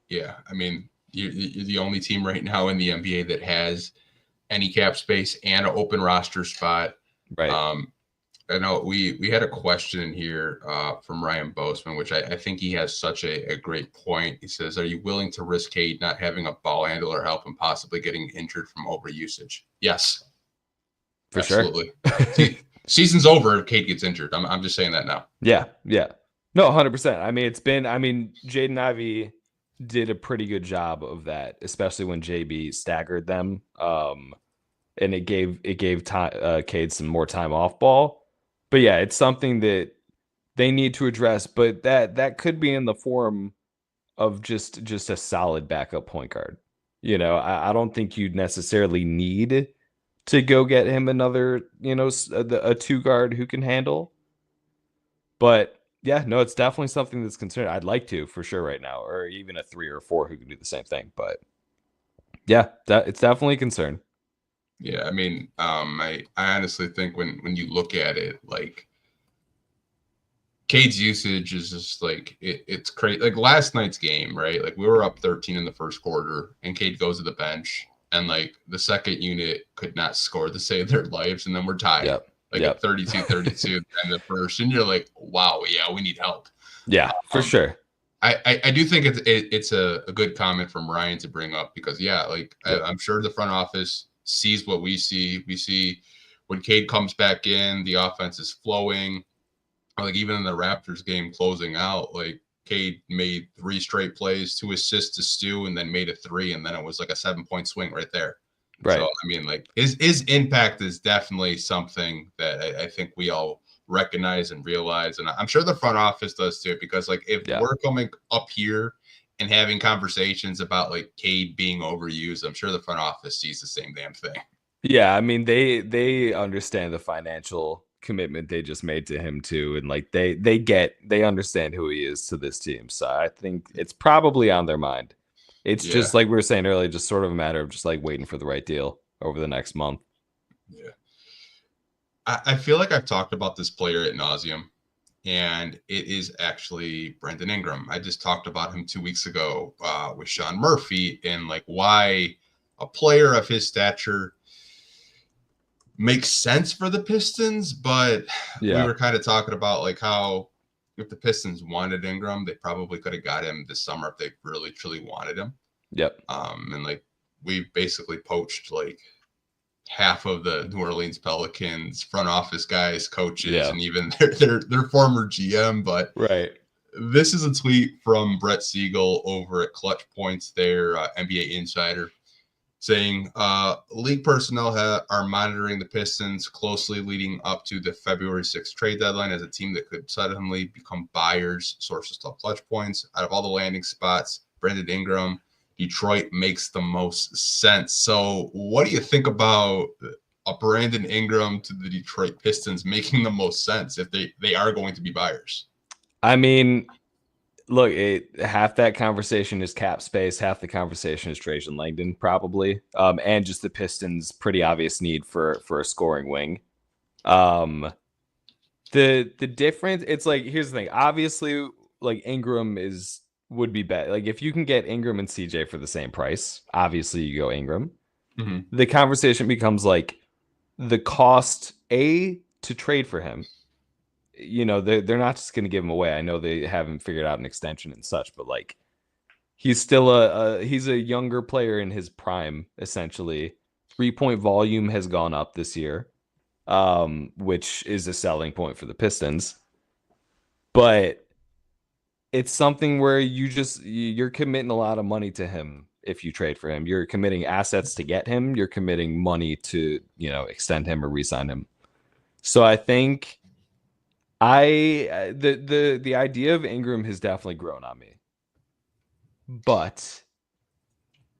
Yeah, I mean, you're the only team right now in the NBA that has any cap space and an open roster spot. Right. I know we had a question in here from Ryan Boseman, which I think he has such a great point. He says, are you willing to risk Cade not having a ball handler help and possibly getting injured from overusage? Yes. For absolutely. Sure. Season's over if Cade gets injured. I'm just saying that now. Yeah. No, 100%. I mean, Jaden Ivey did a pretty good job of that, especially when JB staggered them. And it gave Cade some more time off ball. But yeah, it's something that they need to address. But that could be in the form of just a solid backup point guard. You know, I don't think you'd necessarily need to go get him another, you know, a two guard who can handle. But yeah, no, it's definitely something that's concerning. I'd like to for sure right now, or even a 3 or 4 who can do the same thing. But yeah, it's definitely a concern. Yeah, I mean, I honestly think when you look at it, like Cade's usage is just like it's crazy. Like last night's game, right? Like we were up 13 in the first quarter, and Cade goes to the bench, and like the second unit could not score to save their lives, and then we're tied. Yep. Like at 32-32 in the first, and you're like, wow, yeah, we need help. Yeah, for sure. I do think it's a good comment from Ryan to bring up because yeah, like I'm sure the front office sees what we see. We see when Cade comes back in, the offense is flowing. Like even in the Raptors game closing out, like Cade made 3 straight plays, 2 assists to Stu, and then made a 3, and then it was like a 7-point swing right there. Right. So I mean, like his impact is definitely something that I think we all recognize and realize, and I'm sure the front office does too, because like if we're coming up here and having conversations about like Cade being overused, I'm sure the front office sees the same damn thing. Yeah, I mean they understand the financial commitment they just made to him too, and like they understand who he is to this team. So I think it's probably on their mind. It's just like we were saying earlier, just sort of a matter of just like waiting for the right deal over the next month. Yeah. I feel like I've talked about this player ad nauseum, and it is actually Brandon Ingram. I just talked about him 2 weeks ago with Sean Murphy, and like why a player of his stature makes sense for the Pistons, but we were kind of talking about like how if the Pistons wanted Ingram, they probably could have got him this summer if they really truly wanted him. Yep. And like we basically poached like half of the New Orleans Pelicans front office guys, coaches, and even their former GM. But this is a tweet from Brett Siegel over at Clutch Points, their NBA insider, saying league personnel are monitoring the Pistons closely leading up to the February 6th trade deadline as a team that could suddenly become buyers. Sources tell Clutch Points. Out of all the landing spots, Brandon Ingram, Detroit makes the most sense. So what do you think about a Brandon Ingram to the Detroit Pistons making the most sense if they are going to be buyers? I mean, look, half that conversation is cap space, half the conversation is Trajan Langdon, probably, and just the Pistons' pretty obvious need for a scoring wing. The difference, it's like, here's the thing. Obviously, like Ingram would be better. Like if you can get Ingram and CJ for the same price, obviously you go Ingram. Mm-hmm. The conversation becomes like the cost to trade for him. You know, they're not just going to give him away. I know they haven't figured out an extension and such, but like he's still he's a younger player in his prime, essentially. 3-point volume has gone up this year, which is a selling point for the Pistons. But it's something where you're committing a lot of money to him if you trade for him. You're committing assets to get him. You're committing money to, you know, extend him or re-sign him. So I think the idea of Ingram has definitely grown on me. But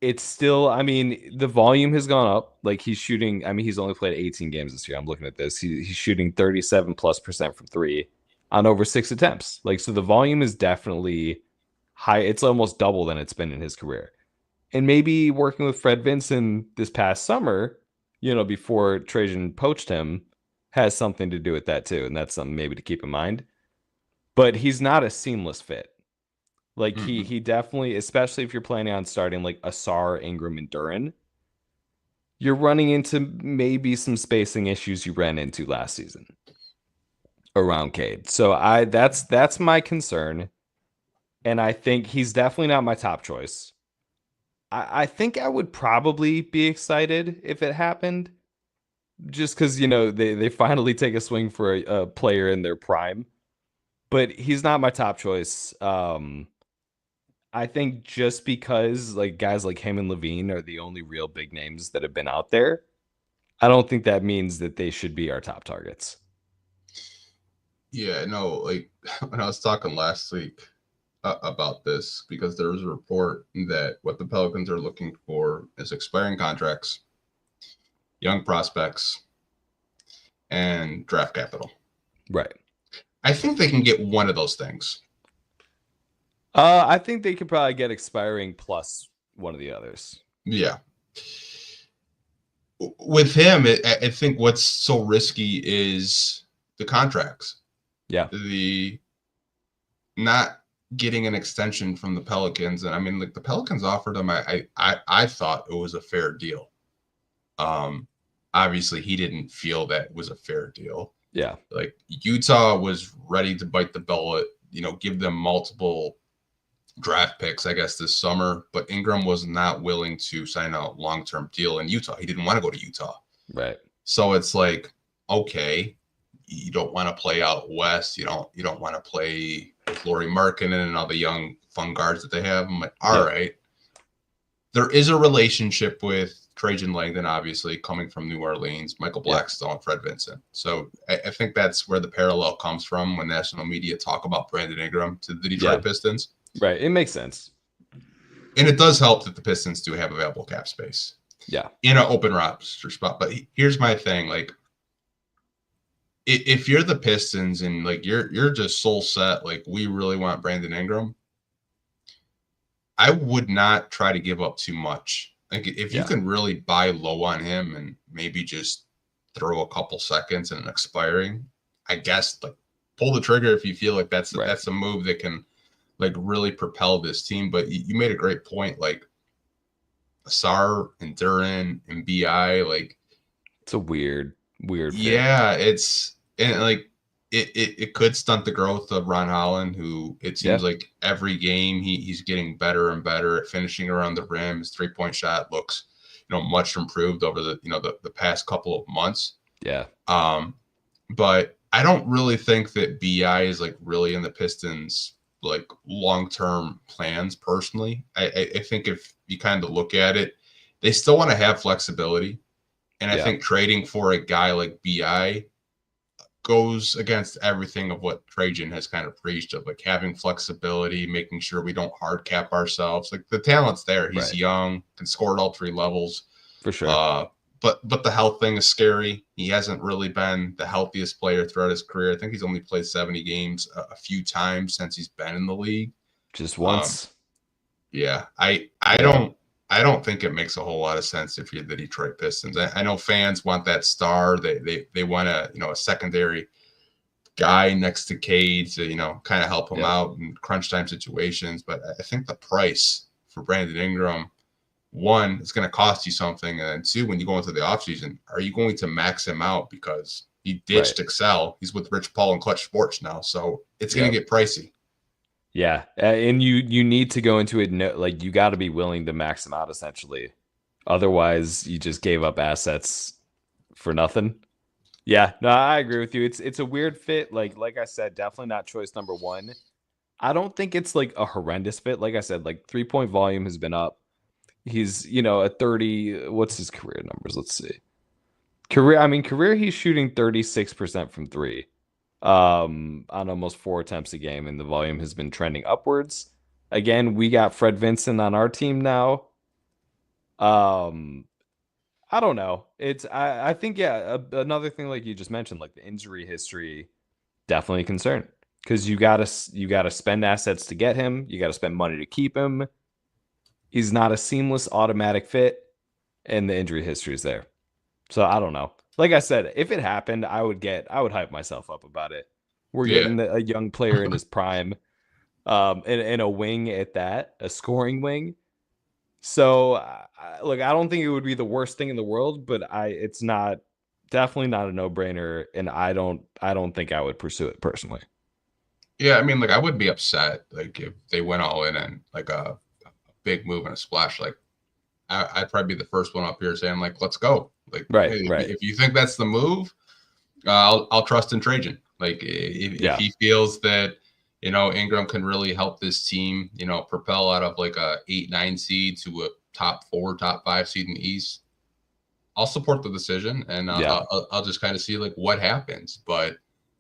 it's still, I mean, the volume has gone up. Like he's shooting, I mean, he's only played 18 games this year. I'm looking at this. He's shooting 37+% from 3 on over 6 attempts. Like, so the volume is definitely high. It's almost double than it's been in his career. And maybe working with Fred Vinson this past summer, you know, before Trajan poached him, has something to do with that too. And that's something maybe to keep in mind. But he's not a seamless fit. Like he definitely, especially if you're planning on starting like Asar, Ingram, and Duren, you're running into maybe some spacing issues you ran into last season around Cade. So that's my concern. And I think he's definitely not my top choice. I think I would probably be excited if it happened. Just because, you know, they finally take a swing for a player in their prime. But he's not my top choice. I think just because like guys like him and Levine are the only real big names that have been out there, I don't think that means that they should be our top targets. Yeah, no, like when I was talking last week about this, because there was a report that what the Pelicans are looking for is expiring contracts, young prospects, and draft capital. Right. I think they can get one of those things. I think they could probably get expiring plus one of the others. Yeah. With him, I think what's so risky is the contracts. Yeah. The not getting an extension from the Pelicans. And I mean, like the Pelicans offered him, I thought it was a fair deal. Obviously he didn't feel that was a fair deal. Yeah. Like Utah was ready to bite the bullet, give them multiple draft picks, I guess, this summer, but Ingram was not willing to sign a long-term deal in Utah. He didn't want to go to Utah. Right. So it's like, okay, you don't want to play out west. You don't want to play with Lauri Markkanen and all the young fun guards that they have. I'm like, all right. There is a relationship with Trajan Langdon, obviously, coming from New Orleans, Michael Blackstone, Fred Vincent. So I think that's where the parallel comes from when national media talk about Brandon Ingram to the Detroit Pistons. Right. It makes sense. And it does help that the Pistons do have available cap space. Yeah. In an open roster spot. But here's my thing. Like, if you're the Pistons and like you're just soul set, like we really want Brandon Ingram, I would not try to give up too much. Like if you can really buy low on him and maybe just throw a couple seconds and an expiring, I guess like pull the trigger if you feel like that's a move that can like really propel this team. But you made a great point, like Asar and Duren and BI, like it's a weird fit. Yeah, it could stunt the growth of Ron Holland, who it seems like every game he's getting better and better at finishing around the rim. His 3-point shot looks, much improved over the past couple of months. Yeah. But I don't really think that BI is like really in the Pistons like long-term plans personally. I think if you kind of look at it, they still want to have flexibility. And I think trading for a guy like BI goes against everything of what Trajan has kind of preached of like having flexibility, making sure we don't hard cap ourselves. Like the talent's there. He's young, can score at all three levels. For sure. But the health thing is scary. He hasn't really been the healthiest player throughout his career. I think he's only played 70 games a few times since he's been in the league. Just once. I don't think it makes a whole lot of sense if you're the Detroit Pistons. I know fans want that star. They want a secondary guy next to Cade to kind of help him out in crunch time situations. But I think the price for Brandon Ingram, one, it's going to cost you something, and then two, when you go into the offseason, are you going to max him out because he ditched Excel? He's with Rich Paul and Clutch Sports now, so it's going to get pricey. Yeah, and you need to go into it like you got to be willing to max them out essentially. Otherwise, you just gave up assets for nothing. Yeah, no, I agree with you. It's a weird fit. Like I said, definitely not choice number one. I don't think it's like a horrendous fit. Like I said, like 3-point volume has been up. He's at 30. What's his career numbers? Let's see. Career he's shooting 36% from three. On almost 4 attempts a game, and the volume has been trending upwards. Again, we got Fred Vincent on our team now. I don't know. I think another thing like you just mentioned, like the injury history, definitely a concern because you gotta spend assets to get him. You gotta spend money to keep him. He's not a seamless automatic fit, and the injury history is there. So I don't know. Like I said, if it happened, I would hype myself up about it. We're getting a young player in his prime, in a wing at that, a scoring wing. So, look, I don't think it would be the worst thing in the world, but it's definitely not a no-brainer, and I don't think I would pursue it personally. Yeah, I mean, like I would be upset, like if they went all in and like a big move and a splash. Like I'd probably be the first one up here saying like, let's go. Like, right. If you think that's the move, I'll trust in Trajan. Like if he feels that Ingram can really help this team, propel out of like a 8-9 seed to a top 4, top 5 seed in the East, I'll support the decision, and I'll just kind of see like what happens. But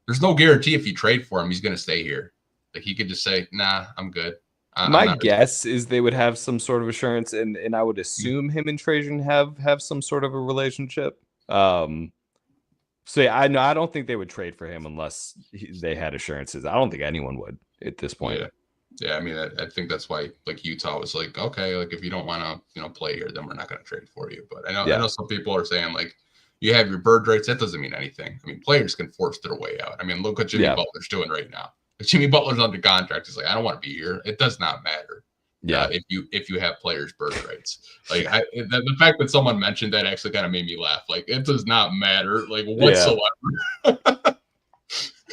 there's no guarantee if you trade for him, he's going to stay here. Like he could just say, "Nah, I'm good." My guess is they would have some sort of assurance, and I would assume him and Trajan have some sort of a relationship. So yeah, I don't think they would trade for him unless they had assurances. I don't think anyone would at this point. Yeah. I mean, I think that's why like Utah was like, okay, like if you don't want to, play here, then we're not going to trade for you. But I know some people are saying like, you have your bird rights. That doesn't mean anything. I mean, players can force their way out. I mean, look what Jimmy Butler's doing right now. If Jimmy Butler's under contract, he's like, I don't want to be here. It does not matter. Yeah. If you have players' bird rights, like the fact that someone mentioned that actually kind of made me laugh. Like it does not matter, like whatsoever.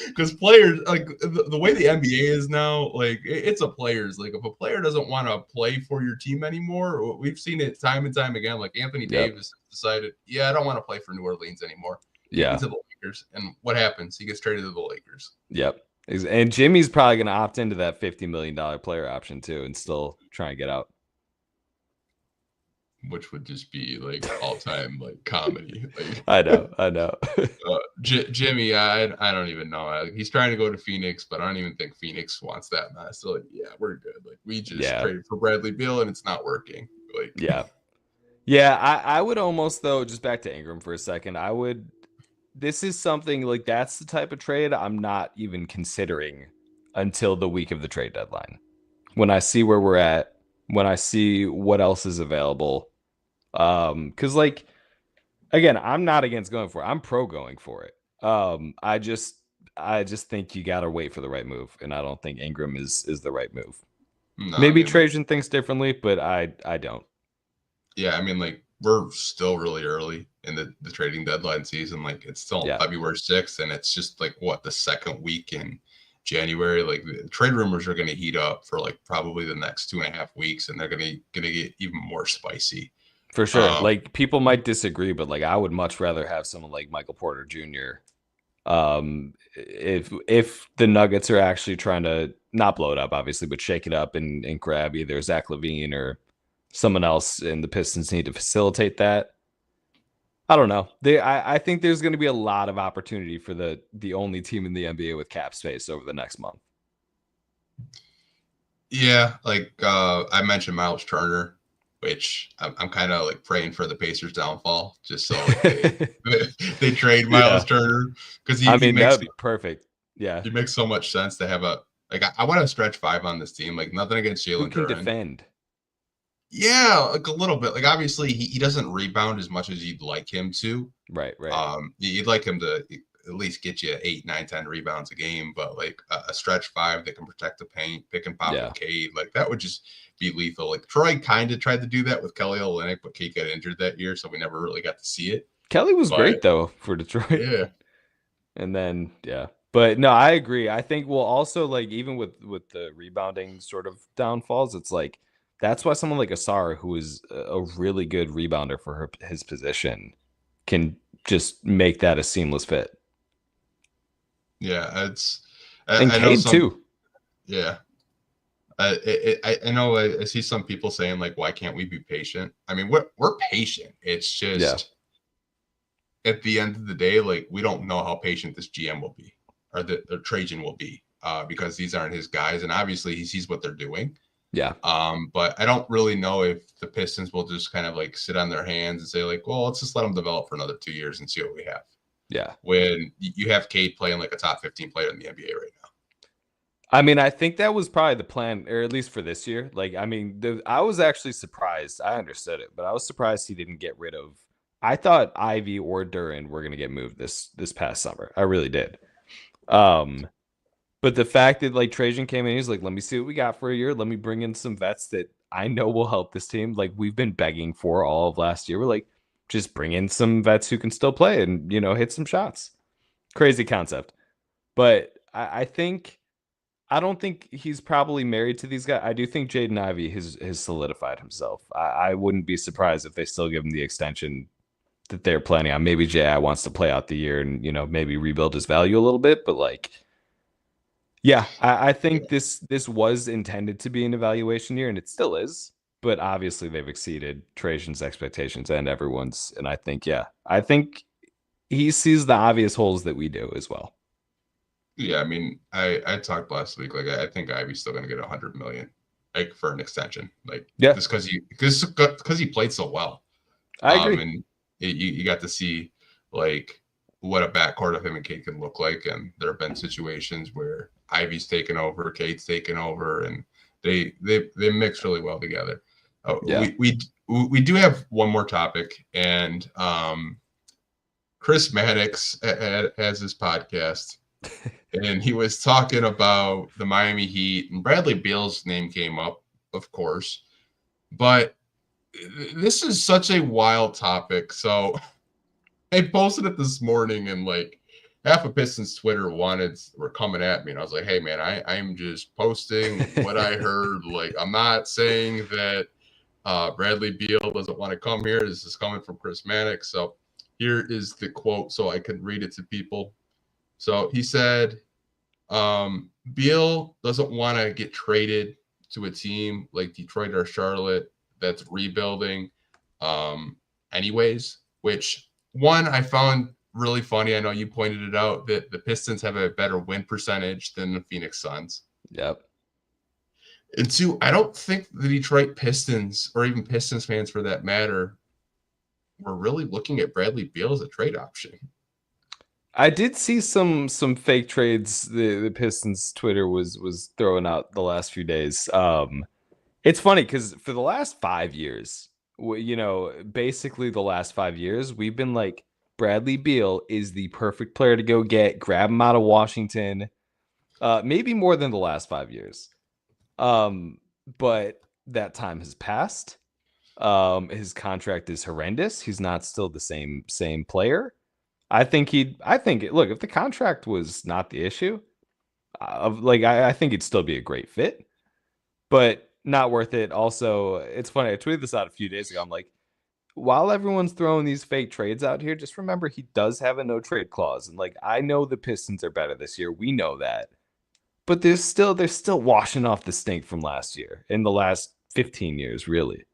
Because players, like the way the NBA is now, like it's a players. Like if a player doesn't want to play for your team anymore, we've seen it time and time again. Like Anthony Davis decided, I don't want to play for New Orleans anymore. To the Lakers, and what happens? He gets traded to the Lakers. Yep. And Jimmy's probably going to opt into that $50 million player option too, and still try and get out. Which would just be like all-time like comedy. Like, I know. Jimmy, I don't even know. He's trying to go to Phoenix, but I don't even think Phoenix wants that mess. So like, we're good. Like we just traded for Bradley Beal, and it's not working. Like I would almost though, just back to Ingram for a second. This is something like that's the type of trade I'm not even considering until the week of the trade deadline. When I see where we're at, when I see what else is available. Because like, again, I'm not against going for it. I'm pro going for it. I just think you got to wait for the right move. And I don't think Ingram is the right move. No, maybe Trajan thinks differently, but I don't. Yeah. I mean, like, we're still really early in the trading deadline season. Like it's still February 6th, and it's just like the second week in January. Like the trade rumors are going to heat up for like probably the next 2.5 weeks, and they're going to get even more spicy. For sure. Like people might disagree, but like I would much rather have someone like Michael Porter Jr. If the Nuggets are actually trying to not blow it up, obviously, but shake it up and grab either Zach LaVine or someone else, and the Pistons need to facilitate that. I don't know. I think there's going to be a lot of opportunity for the only team in the NBA with cap space over the next month. Yeah, like I mentioned Miles Turner, which I'm kind of like praying for the Pacers' downfall, just so like, they trade Miles Turner because he makes that'd be perfect. Yeah, it makes so much sense to have I want to stretch 5 on this team. Like nothing against Jalen. Who can Duren. Defend? Yeah, like a little bit. Like obviously he doesn't rebound as much as you'd like him to. Right. You'd like him to at least get you 8, 9, 10 rebounds a game, but like a stretch 5 that can protect the paint, pick and pop with Cade, like that would just be lethal. Like Troy kind of tried to do that with Kelly Olynyk, but Cade got injured that year, so we never really got to see it. Kelly was great though for Detroit. Yeah. And then but no, I agree. I think we'll also like even with the rebounding sort of downfalls, it's like that's why someone like Asar, who is a really good rebounder for his position, can just make that a seamless fit. Yeah, and Cade too. Yeah, I know. I see some people saying like, "Why can't we be patient?" I mean, we're patient. It's just at the end of the day, like we don't know how patient this GM will be or the Trajan will be because these aren't his guys, and obviously he sees what they're doing. Yeah. But I don't really know if the Pistons will just kind of like sit on their hands and say like, well, let's just let them develop for another 2 years and see what we have. Yeah. When you have Cade playing like a top 15 player in the NBA right now. I mean, I think that was probably the plan, or at least for this year. Like, I mean, I was actually surprised. I understood it, but I was surprised he didn't get rid of. I thought Ivy or Duren were going to get moved this past summer. I really did. But the fact that like Trajan came in, he's like, let me see what we got for a year. Let me bring in some vets that I know will help this team. Like we've been begging for all of last year. We're like, just bring in some vets who can still play and, hit some shots. Crazy concept. But I don't think he's probably married to these guys. I do think Jaden Ivey has solidified himself. I wouldn't be surprised if they still give him the extension that they're planning on. Maybe J.I. wants to play out the year and, maybe rebuild his value a little bit. But like, Yeah, I think this was intended to be an evaluation year, and it still is. But obviously, they've exceeded Trajan's expectations and everyone's. And I think he sees the obvious holes that we do as well. Yeah, I mean, I talked last week. Like, I think Ivy's still going to get $100 million, like for an extension. Like, Yeah, just because he played so well. I agree. And you got to see like what a backcourt of him and Kate can look like. And there have been situations where Ivy's taken over, Kate's taken over, and they mix really well together. Yeah. We do have one more topic, and Chris Maddox has his podcast, and he was talking about the Miami Heat, and Bradley Beal's name came up, of course, but this is such a wild topic. So I posted it this morning, and like half of Pistons Twitter were coming at me, and I was like, hey man, I'm just posting what I heard. Like, I'm not saying that Bradley Beal doesn't want to come here. This is coming from Chris Maddox. So here is the quote so I can read it to people. So he said, Beal doesn't want to get traded to a team like Detroit or Charlotte that's rebuilding anyways, which one I found really funny. I know you pointed it out that the Pistons have a better win percentage than the Phoenix Suns. Yep. And two, I don't think the Detroit Pistons, or even Pistons fans for that matter, were really looking at Bradley Beal as a trade option. I did see some fake trades the Pistons Twitter was throwing out the last few days. It's funny because for the last 5 years, basically the last 5 years, we've been like, Bradley Beal is the perfect player to go get, grab him out of Washington. Maybe more than the last 5 years. But that time has passed. His contract is horrendous. He's not still the same player. I think look, if the contract was not the issue, I think it'd still be a great fit, but not worth it. Also, it's funny. I tweeted this out a few days ago. I'm like, while everyone's throwing these fake trades out here, just remember he does have a no trade clause. And like, I know the Pistons are better this year. We know that, but they're still washing off the stink from last year in the last 15 years, really.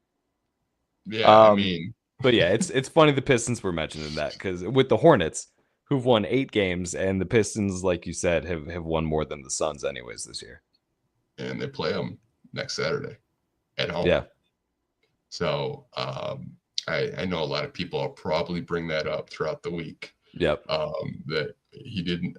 Yeah, I mean, but yeah, it's funny the Pistons were mentioning that because with the Hornets, who've won 8 games, and the Pistons, like you said, have won more than the Suns anyways this year. And they play them next Saturday at home. Yeah. So I know a lot of people will probably bring that up throughout the week. Yep. That he didn't.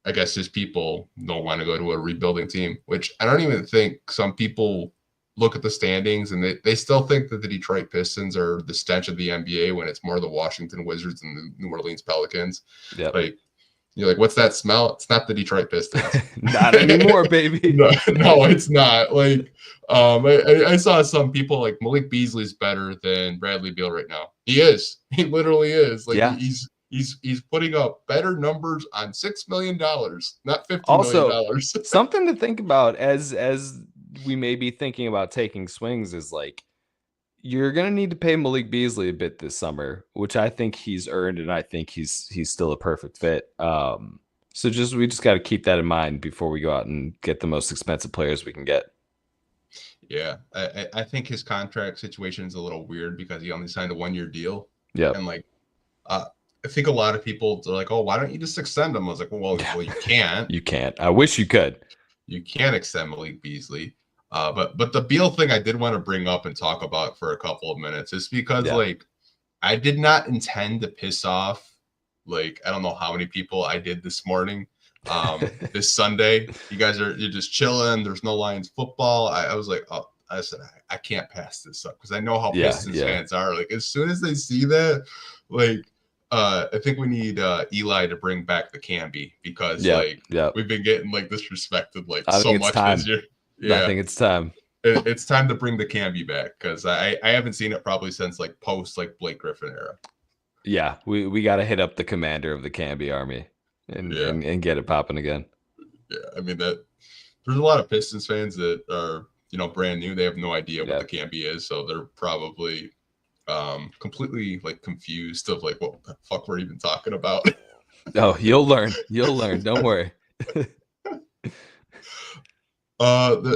I guess just people don't want to go to a rebuilding team, which I don't even think some people look at the standings and they still think that the Detroit Pistons are the stench of the NBA when it's more the Washington Wizards and the New Orleans Pelicans. Yep. Like, you're like, what's that smell? It's not the Detroit Pistons. Not anymore, baby. No, it's not. Like, I saw some people like Malik Beasley's better than Bradley Beal right now. He is. He literally is. Like, yeah. He's putting up better numbers on $6 million, not $50 million. Something to think about as we may be thinking about taking swings is like, you're going to need to pay Malik Beasley a bit this summer, which I think he's earned, and I think he's still a perfect fit. So we just got to keep that in mind before we go out and get the most expensive players we can get. Yeah, I think his contract situation is a little weird because he only signed a 1-year deal. Yeah, and like, I think a lot of people are like, "Oh, why don't you just extend him?" I was like, "Well, you can't. You can't. I wish you could. You can't extend Malik Beasley." But the Beal thing I did want to bring up and talk about for a couple of minutes is because like I did not intend to piss off like I don't know how many people I did this morning. This Sunday, you're just chilling. There's no Lions football. I was like, oh, I said I can't pass this up because I know how Pistons fans are. Like as soon as they see that, like I think we need Eli to bring back the Camby because we've been getting like disrespected like so much this year. Yeah, I think it's time. It's time to bring the Camby back because I haven't seen it probably since like post like Blake Griffin era. Yeah, we got to hit up the commander of the Camby army and get it popping again. Yeah, I mean there's a lot of Pistons fans that are brand new. They have no idea what the Camby is, so they're probably completely like confused of like what the fuck we're even talking about. Oh, you'll learn. Don't worry.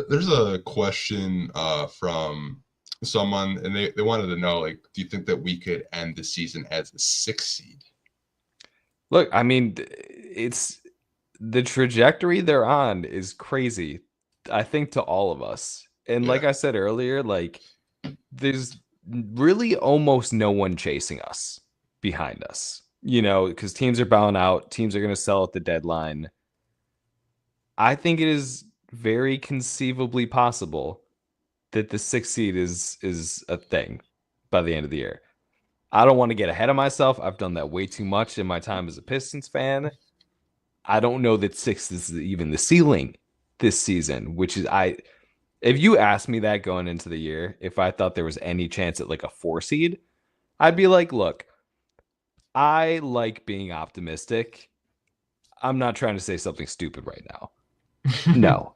There's a question from someone, and they wanted to know, like, do you think that we could end the season as a 6th seed? Look, I mean, it's the trajectory they're on is crazy, I think, to all of us. And like I said earlier, like, there's really almost no one chasing us behind us, because teams are bowing out. Teams are going to sell at the deadline. I think it is very conceivably possible that the 6th seed is a thing by the end of the year. I don't want to get ahead of myself. I've done that way too much in my time as a Pistons fan. I don't know that 6th is even the ceiling this season, which is if you asked me that going into the year, if I thought there was any chance at like a 4 seed, I'd be like, look, I like being optimistic. I'm not trying to say something stupid right now. No.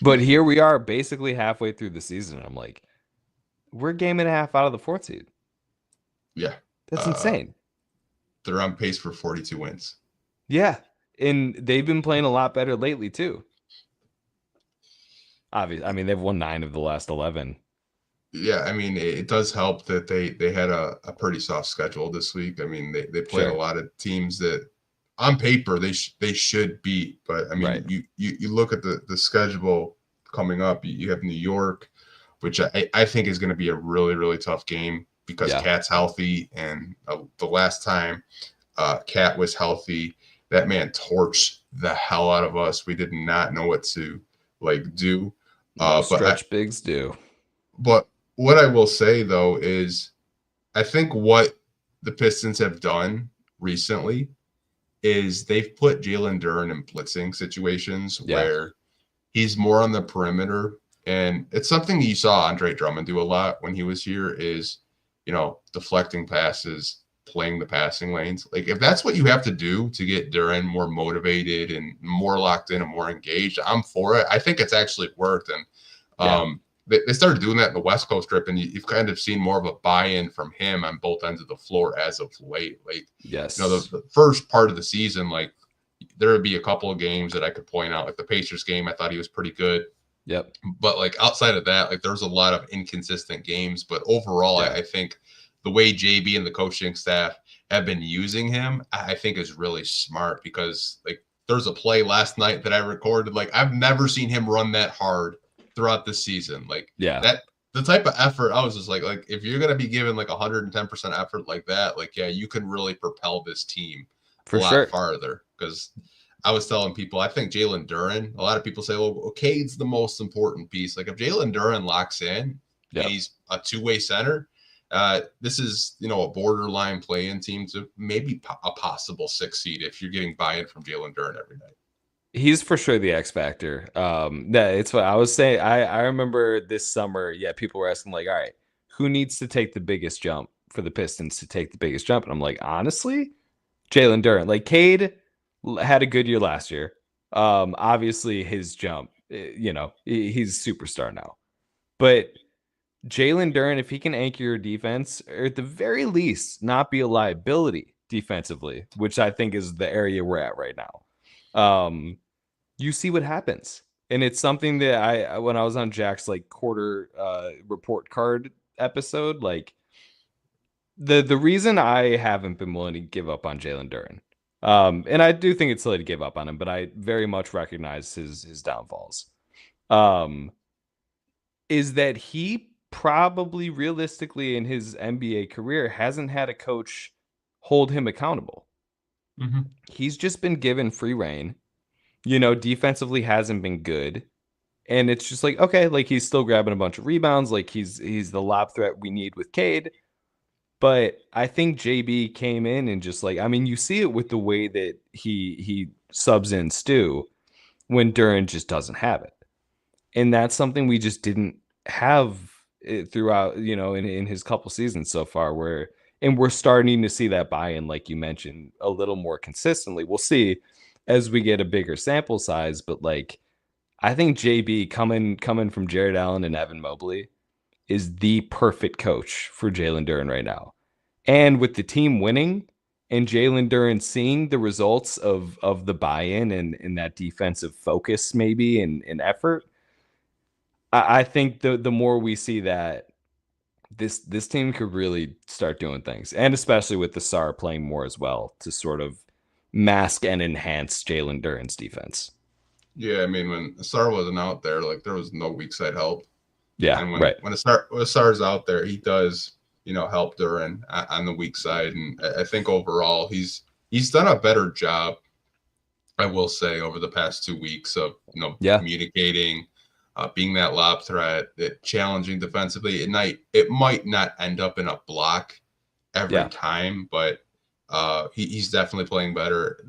But here we are basically halfway through the season. I'm like, we're a game and a half out of the 4th seed. Yeah. That's insane. They're on pace for 42 wins. Yeah. And they've been playing a lot better lately, too. Obviously, I mean, they've won 9 of the last 11. Yeah, I mean, it does help that they had a pretty soft schedule this week. I mean, they played a lot of teams that on paper they should beat, but I mean, you look at the schedule coming up. You have New York, which I think is going to be a really, really tough game because Cat's healthy, and the last time Cat was healthy, that man torched the hell out of us. We did not know what to do. Stretch bigs do. But what I will say, though, is I think what the Pistons have done recently is they've put Jalen Duren in blitzing situations where he's more on the perimeter. And it's something you saw Andre Drummond do a lot when he was here is, deflecting passes, playing the passing lanes. Like, if that's what you have to do to get Duren more motivated and more locked in and more engaged, I'm for it. I think it's actually worked. And they started doing that in the West Coast trip, and you've kind of seen more of a buy-in from him on both ends of the floor as of late. The first part of the season, there would be a couple of games that I could point out, like the Pacers game. I thought he was pretty good. Yep. But outside of that, there's a lot of inconsistent games. But overall, I think the way JB and the coaching staff have been using him, I think is really smart because there's a play last night that I recorded. I've never seen him run that hard throughout the season. That the type of effort, I was just like if you're going to be given 110% effort like that, you can really propel this team a lot farther. Because I was telling people, I think Jalen Duren, a lot of people say, well, Cade's the most important piece. If Jalen Duren locks in and he's a two-way center, this is, a borderline play-in team to maybe a possible 6th seed if you're getting buy-in from Jalen Duren every night. He's for sure the X factor. It's what I was saying. I remember this summer, people were asking all right, who needs to take the biggest jump for the Pistons to take the biggest jump? And I'm like, honestly, Jalen Duren. Cade had a good year last year. Obviously his jump, he's a superstar now. But Jalen Duren, if he can anchor your defense, or at the very least not be a liability defensively, which I think is the area we're at right now. You see what happens. And it's something that when I was on Jack's quarter report card episode, the reason I haven't been willing to give up on Jalen Duren, and I do think it's silly to give up on him, but I very much recognize his downfalls, is that he probably realistically in his NBA career hasn't had a coach hold him accountable. Mm-hmm. He's just been given free reign. Defensively hasn't been good. And it's just okay, he's still grabbing a bunch of rebounds. He's the lob threat we need with Cade. But I think JB came in and just you see it with the way that he subs in Stu when Duren just doesn't have it. And that's something we just didn't have throughout, in his couple seasons so far and we're starting to see that buy-in, like you mentioned, a little more consistently. We'll see as we get a bigger sample size, but I think JB coming from Jared Allen and Evan Mobley is the perfect coach for Jalen Duren right now. And with the team winning, and Jalen Duren seeing the results of the buy-in and that defensive focus maybe and effort, I think the more we see that, this team could really start doing things, and especially with the SAR playing more as well to sort of mask and enhance Jalen Duren's defense. Yeah, I mean, when Sar wasn't out there, like there was no weak side help. Yeah, and right. When Sar's out there, he does, help Duren on the weak side, and I think overall he's done a better job, I will say, over the past 2 weeks of communicating, being that lob threat, challenging defensively. It might not end up in a block every time, but he's definitely playing better.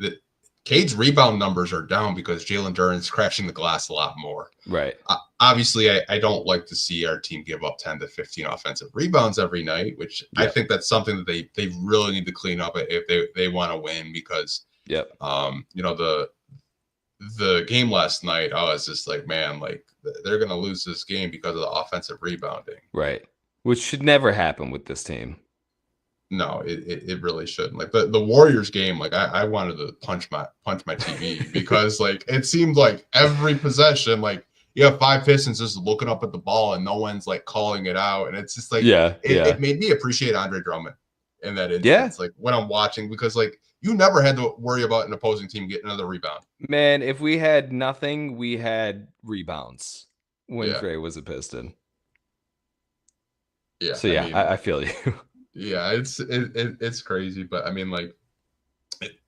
Cade's rebound numbers are down because Jalen Duren's crashing the glass a lot more. Right. Obviously, I don't like to see our team give up 10 to 15 offensive rebounds every night, which I think that's something that they really need to clean up if they want to win, because the game last night, I was just like, man, like they're going to lose this game because of the offensive rebounding. Right. Which should never happen with this team. No, it really shouldn't. Like the Warriors game, like I wanted to punch my TV because like it seemed like every possession, like you have 5 Pistons just looking up at the ball and no one's like calling it out, and it's just like it made me appreciate Andre Drummond in that instance. Like when I'm watching, because like you never had to worry about an opposing team getting another rebound. Man, if we had nothing, we had rebounds when Dre was a Piston. Yeah. So I feel you. Yeah, it's crazy, but I mean, like,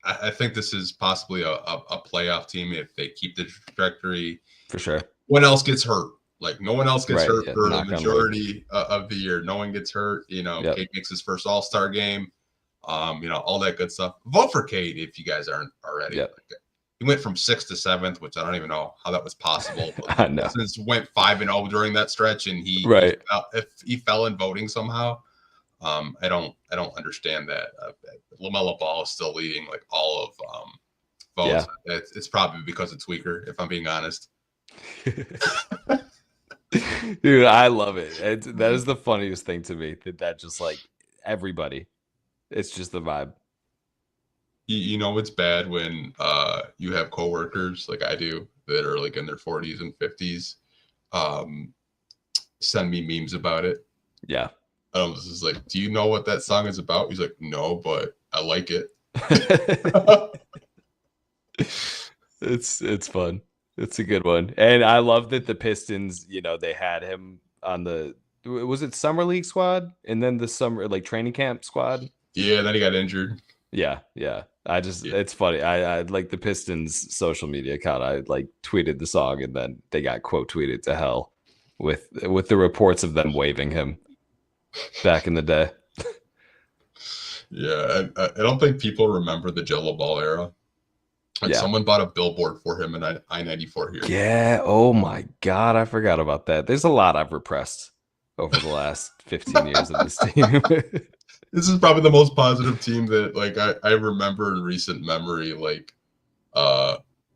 I think this is possibly a playoff team if they keep the trajectory. For sure. When else gets hurt? Like, no one else gets hurt for the majority of the year. No one gets hurt. Cade makes his first All-Star game. All that good stuff. Vote for Cade if you guys aren't already. Yep. He went from 6th to 7th, which I don't even know how that was possible. I know. Since went 5-0 during that stretch, and he fell in voting somehow. I don't understand that. LaMelo Ball is still leading like all of votes. Yeah. It's probably because it's weaker, if I'm being honest. Dude, I love it. That is the funniest thing to me. That just like everybody, it's just the vibe. It's bad when you have coworkers like I do that are like in their 40s and 50s. Send me memes about it. Yeah. I was just like, do you know what that song is about? He's like, no, but I like it. It's fun. It's a good one. And I love that the Pistons, they had him on was it summer league squad? And then the summer, like training camp squad? Yeah, then he got injured. Yeah. It's funny. I like the Pistons social media account. I like tweeted the song and then they got quote tweeted to hell with the reports of them waving him back in the day. Yeah, I don't think people remember the Jello Ball era. Like someone bought a billboard for him in I-94 here. Yeah. Oh my God, I forgot about that. There's a lot I've repressed over the last 15 years of this team. This is probably the most positive team that like I remember in recent memory. Like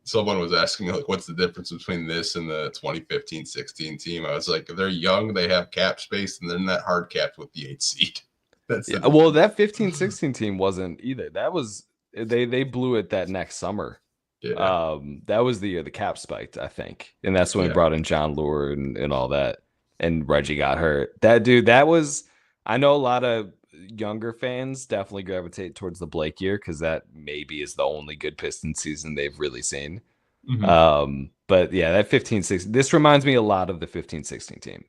someone was asking like, what's the difference between this and the 2015-16 team? I was like, they're young, they have cap space, and they're not hard capped with the 8th seed. Well, that 15-16 team wasn't either. That was they blew it that next summer. Yeah. That was the year the cap spiked, I think, and that's when we brought in John Lure and all that, and Reggie got hurt. That was. I know a lot of younger fans definitely gravitate towards the Blake year because that maybe is the only good Pistons season they've really seen. Mm-hmm. But yeah, that 15-16. This reminds me a lot of the 15-16 team.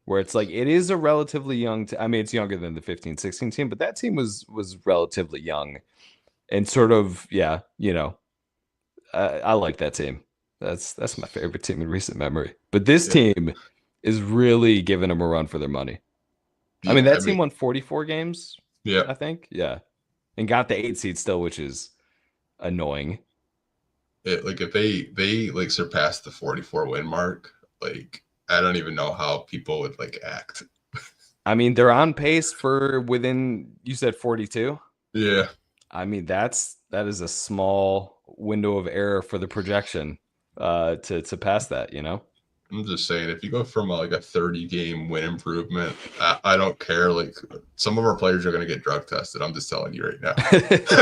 Where it's like it is a relatively young it's younger than the 15-16 team, but that team was relatively young and sort of I like that team. That's my favorite team in recent memory. But this team is really giving them a run for their money. Yeah, that team won 44 games. Yeah, I think. Yeah, and got the 8th seed still, which is annoying. Like if they like surpassed the 44 win mark, like. I don't even know how people would like act. They're on pace for within, you said 42? Yeah. That is a small window of error for the projection to pass that, I'm just saying, if you go from like a 30-game win improvement, I don't care. Like, some of our players are going to get drug tested. I'm just telling you right now.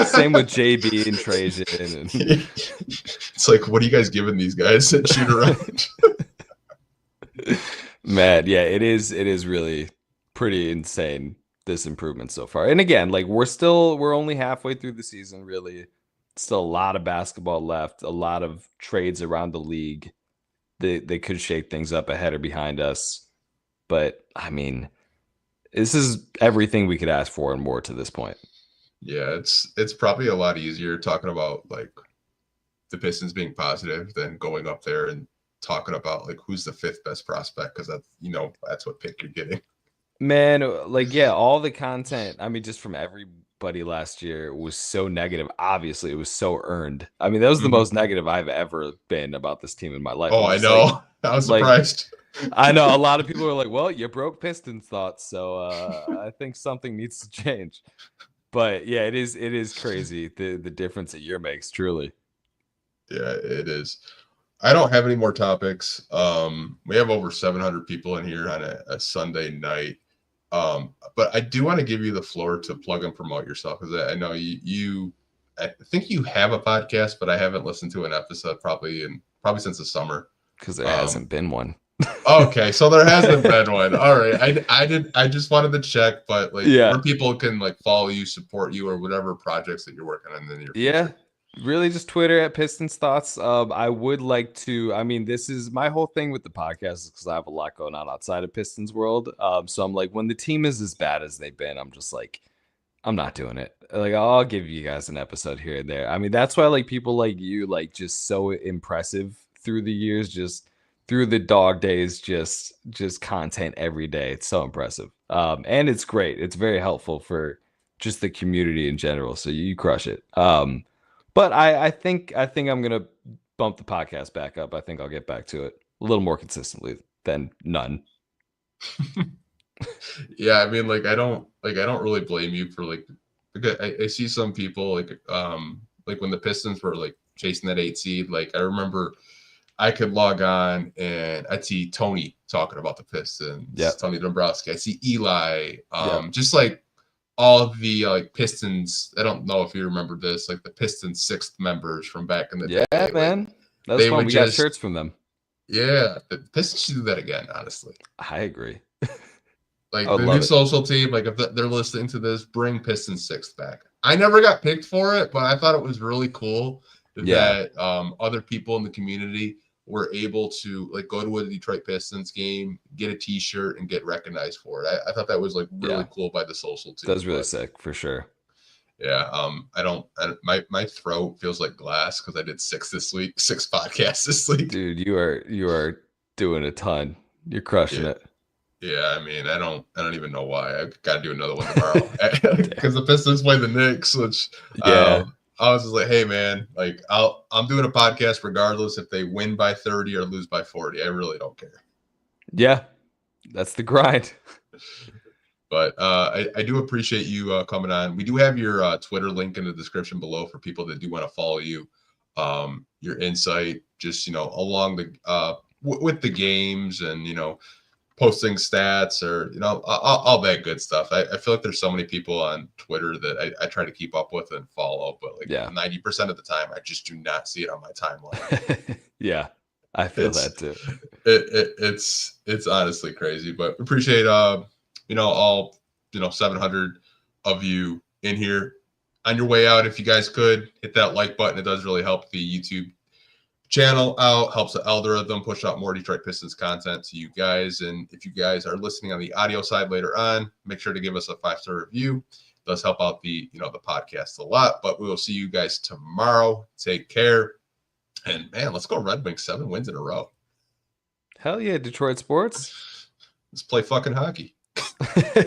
Same with JB and Trajan. And... It's like, what are you guys giving these guys that shoot around? Man, yeah, it is really pretty insane, this improvement so far. And again, like we're only halfway through the season, really. Still a lot of basketball left, a lot of trades around the league. They could shake things up ahead or behind us. But I mean, this is everything we could ask for and more to this point. Yeah, it's probably a lot easier talking about like the Pistons being positive than going up there and talking about like who's the 5th best prospect, because that's, you know, that's what pick you're getting. Man, like, yeah, all the content, I mean, just from everybody last year was so negative. Obviously, it was so earned. I mean, that was the most negative I've ever been about this team in my life. Oh, I know. Like, I was surprised. I know a lot of people are like, well, you broke Pistons thoughts, so I think something needs to change. But yeah, it is crazy the difference a year makes, truly. Yeah, it is. I don't have any more topics. We have over 700 people in here on a Sunday night. But I do want to give you the floor to plug and promote yourself, because I know I think you have a podcast, but I haven't listened to an episode probably since the summer. Because there hasn't been one. Okay, so there hasn't been one. All right, I just wanted to check, but like, where people can like follow you, support you, or whatever projects that you're working on in the near future. Really just Twitter at Pistons Thoughts. I would like to, I mean, this is my whole thing with the podcast, because I have a lot going on outside of Pistons world. So I'm like, when the team is as bad as they've been, I'm just like, I'm not doing it. Like, I'll give you guys an episode here and there. I mean, that's why like people like you, like just so impressive through the years, just through the dog days, just content every day. It's so impressive. And it's great. It's very helpful for just the community in general. So you crush it. But I think I'm gonna bump the podcast back up. I think I'll get back to it a little more consistently than none. Yeah, I mean, like I don't really blame you for like, because I see some people like when the Pistons were like chasing that 8 seed. Like, I remember I could log on and I'd see Tony talking about the Pistons. Yeah. Tony Dombrowski. I see Eli. Just like all of the like Pistons. I don't know if you remember this, like the Pistons 6th members from back in the day. Yeah, man. That was fun. We got shirts from them. Yeah, the Pistons should do that again, honestly. I agree. Like the new social team, like if they're listening to this, bring Pistons 6th back. I never got picked for it, but I thought it was really cool that other people in the community were able to like go to a Detroit Pistons game, get a T-shirt, and get recognized for it. I thought that was like really cool by the social team. That was really sick for sure. Yeah. My throat feels like glass because I did 6 podcasts this week. Dude, you are doing a ton. You're crushing it. Yeah, I mean, I don't even know why. I got to do another one tomorrow because the Pistons play the Knicks, which I was just like, hey man, like I'm doing a podcast regardless if they win by 30 or lose by 40. I really don't care. Yeah, that's the grind. But I do appreciate you coming on. We do have your Twitter link in the description below for people that do want to follow you. Your insight, just along the with the games and posting stats or all that good stuff. I feel like there's so many people on Twitter that I try to keep up with and follow, but like 90% of the time I just do not see it on my timeline. Yeah, I feel that too. It's honestly crazy, but appreciate all 700 of you in here. On your way out, if you guys could hit that like button, it does really help the YouTube channel out, helps the algorithm push out more Detroit Pistons content to you guys. And if you guys are listening on the audio side later on, make sure to give us a 5-star review. It does help out the podcast a lot. But we will see you guys tomorrow. Take care. And man, let's go Red Wings. 7 wins in a row. Hell yeah, Detroit sports. Let's play fucking hockey.